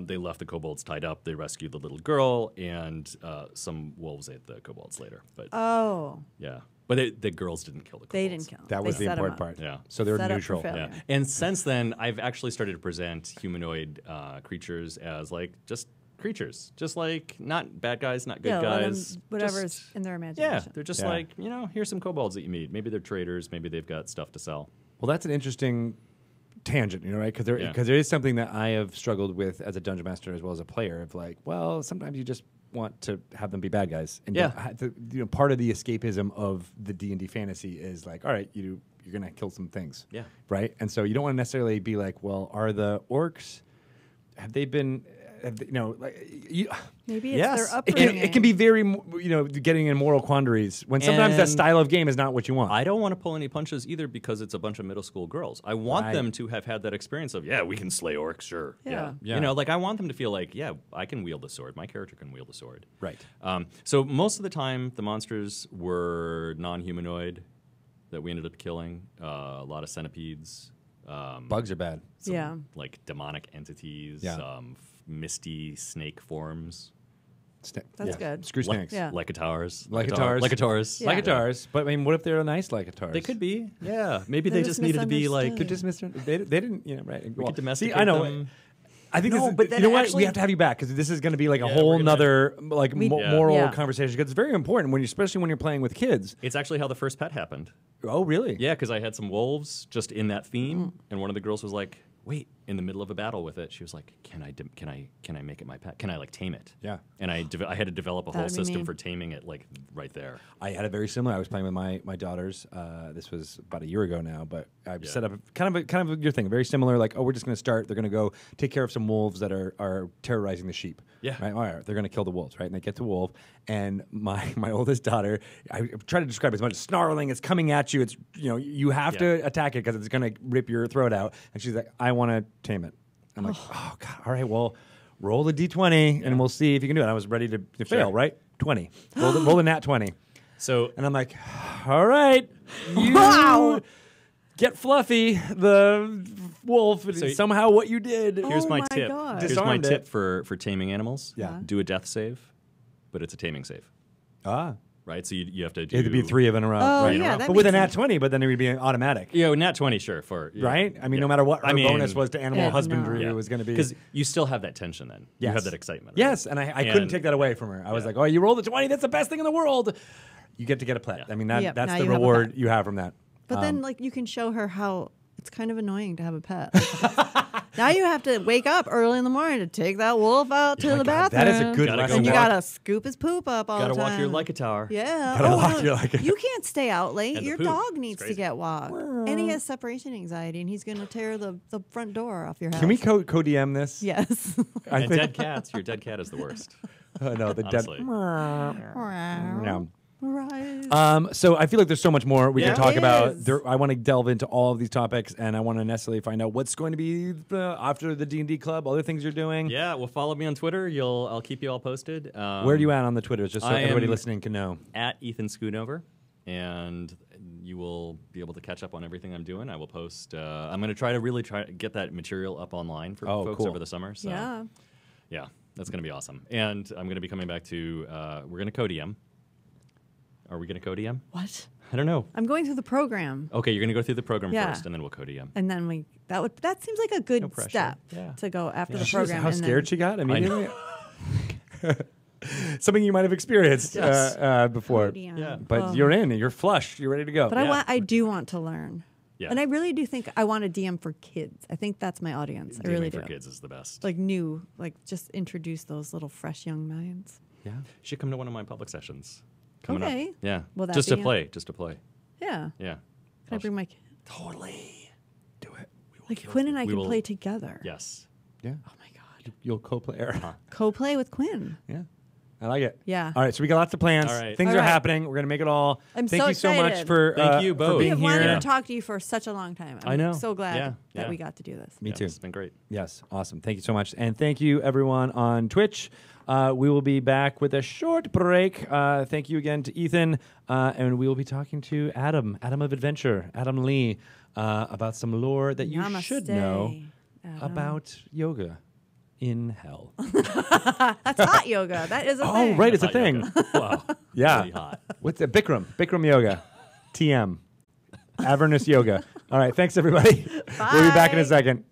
They left the kobolds tied up. They rescued the little girl, and some wolves ate the kobolds later. But Oh. yeah, but the girls didn't kill the kobolds. They didn't kill. That was They the set 'em important up. part. Yeah. So they were Set up for neutral. failure. Yeah, and since then, I've actually started to present humanoid creatures as like just creatures, just like not bad guys, not good Yeah, let 'em- guys, whatever's just- in their Yeah, imagination. they're just Yeah. like here's some kobolds that you meet. Maybe they're traders. Maybe they've got stuff to sell. Well, that's an interesting tangent, right? Because there, Yeah. there is something that I have struggled with as a dungeon master as well as a player. Of like, well, sometimes you just want to have them be bad guys, and Yeah. part of the escapism of the D&D fantasy is like, all right, you're gonna kill some things, Yeah. right? And so you don't want to necessarily be like, well, are the orcs? Have they been? Maybe it's Yes. their It upbringing. can be very, getting in moral quandaries when sometimes that And style of game is not what you want. I don't want to pull any punches either because it's a bunch of middle school girls. I want Right. them to have had that experience of, we can slay orcs, sure. Yeah. Yeah. Like I want them to feel like, I can wield the sword. My character can wield the sword. Right. So most of the time, the monsters were non-humanoid that we ended up killing. A lot of centipedes. Bugs are bad. some, Yeah. like demonic entities. Yeah. Misty snake forms. That's good. Screw Like- snakes. Yeah. Lycatars. Lycatars. Lycatars. Yeah. Lycatars. But I mean, what if they're nice Lycatars? They could be. Yeah. Maybe They're they just just needed to be like. Could just they didn't, right. We Well, could domesticate see, I know. them. I think No, this is, but then you know what? actually- We have to have you back because this is going to be like a Yeah, whole we're gonna- nother Yeah. moral Yeah. conversation because it's very important especially when you're playing with kids. It's actually how the first pet happened. Oh, really? Yeah, because I had some wolves just in that theme, and one of the girls was like, "Wait!" In the middle of a battle with it, she was like, "Can I make it my pet? Can I like tame it?" Yeah. And I had to develop a whole That'd be system mean. for taming it, like right there. I had a very similar. I was playing with my daughters. This was about a year ago now, but I set up kind of your thing, very similar. Like, oh, we're just going to start. They're going to go take care of some wolves that are terrorizing the sheep. Yeah. Right. All right. They're going to kill the wolves. Right. And they get to wolf, and my oldest daughter, I try to describe it as much as snarling. It's coming at you. It's you have to attack it because it's going to rip your throat out. And she's like, I want to tame it. I'm like, oh God. All right. Well, roll the d20 and we'll see if you can do it. I was ready to fail. Right. 20. Roll the nat 20. So And I'm like, all right, you Wow. get Fluffy, the wolf. So somehow what you did. here's Oh my my tip. God. Here's my Disarmed tip it. for taming animals. Yeah. Do a death save, but it's a taming save, Ah. right? So you have to do. It had to be 3 of in a row. Oh, right? yeah, that But with a makes nat sense. 20, but then it would be automatic. Yeah, nat 20, sure. Right? I mean, no matter what her I mean, bonus was to animal Yeah, husbandry, no. it was going to be. because you still have that tension. Then you Yes. have that excitement. Yes, and I couldn't And- take that away from her. I was Yeah. like, oh, you rolled a 20. That's the best thing in the world. You get to get a pet. Yeah. I mean, Yep, that's now the you have a reward pet. you have from that. But then, like, you can show her how it's kind of annoying to have a pet. Like, Now you have to wake up early in the morning to take that wolf out to the God, bathroom. that is a good Gotta lesson. And you walk. gotta scoop his poop up all the Gotta time. walk your Leica tower. Yeah. Gotta Oh, walk no. your Leica. You can't stay out late. And the Your poop. dog It's needs to crazy. get walked. And he has separation anxiety, and he's gonna tear the front door off your house. Can we co-DM this? Yes. I And think. dead cats. Your dead cat is the worst. No, the dead. Honestly. Yeah. Right. So I feel like there's so much more we Yeah. can talk It about. is. I want to delve into all of these topics, and I want to necessarily find out what's going to be after the D&D club, other things you're doing. Yeah, well, follow me on Twitter. I'll keep you all posted. Where are you at on the Twitters, just so I everybody am listening can know? At Ethan Schoonover, and you will be able to catch up on everything I'm doing. I will post. I'm going to try to get that material up online for folks cool. over the summer. So Yeah. that's going to be awesome. And I'm going to be coming back to. We're going to co-DM. Are we going to co-DM? What? I don't know. I'm going through the program. Okay, you're going to go through the program Yeah. first, and then we'll co-DM. And then that seems like a good No pressure. step Yeah. to go after the She was- program. how and scared then, she got immediately. Something you might have experienced Yes. before. Yeah. But Oh. you're in. You're flush. You're ready to go. But I do want to learn. Yeah. And I really do think I want to DM for kids. I think that's my audience. I really DMing for do. kids is the best. Like just introduce those little fresh young minds. Yeah, you should come to one of my public sessions. Coming up. Okay. Yeah. Will that just to be play. Just to play. Yeah. Yeah. Can I bring my kid? Totally. Do it. Like Quinn and I we can will- play together. Yes. Yeah. Oh my God. You'll co-play. Co-play with Quinn. Yeah. I like it. Yeah. All right, so we got lots of plans. All right. Things All are right. happening. We're gonna make it all. I'm Thank so you so much excited. for Thank you for both. We being have here. wanted Yeah. to talk to you for such a long time. I'm I know. so glad Yeah, that yeah. we got to do this. Me Yeah, too. It's been great. Yes, awesome. Thank you so much, and thank you everyone on Twitch. We will be back with a short break. Thank you again to Ethan, and we will be talking to Adam of Adventure, Adam Lee, about some lore that you should know Adam. about yoga in hell. That's hot yoga. That is a Oh, thing. right, it's a Hot thing. yoga. Wow. Yeah. Really hot. What's the Bikram yoga, TM, Avernus yoga. All right, thanks everybody. We'll be back in a Bye. second.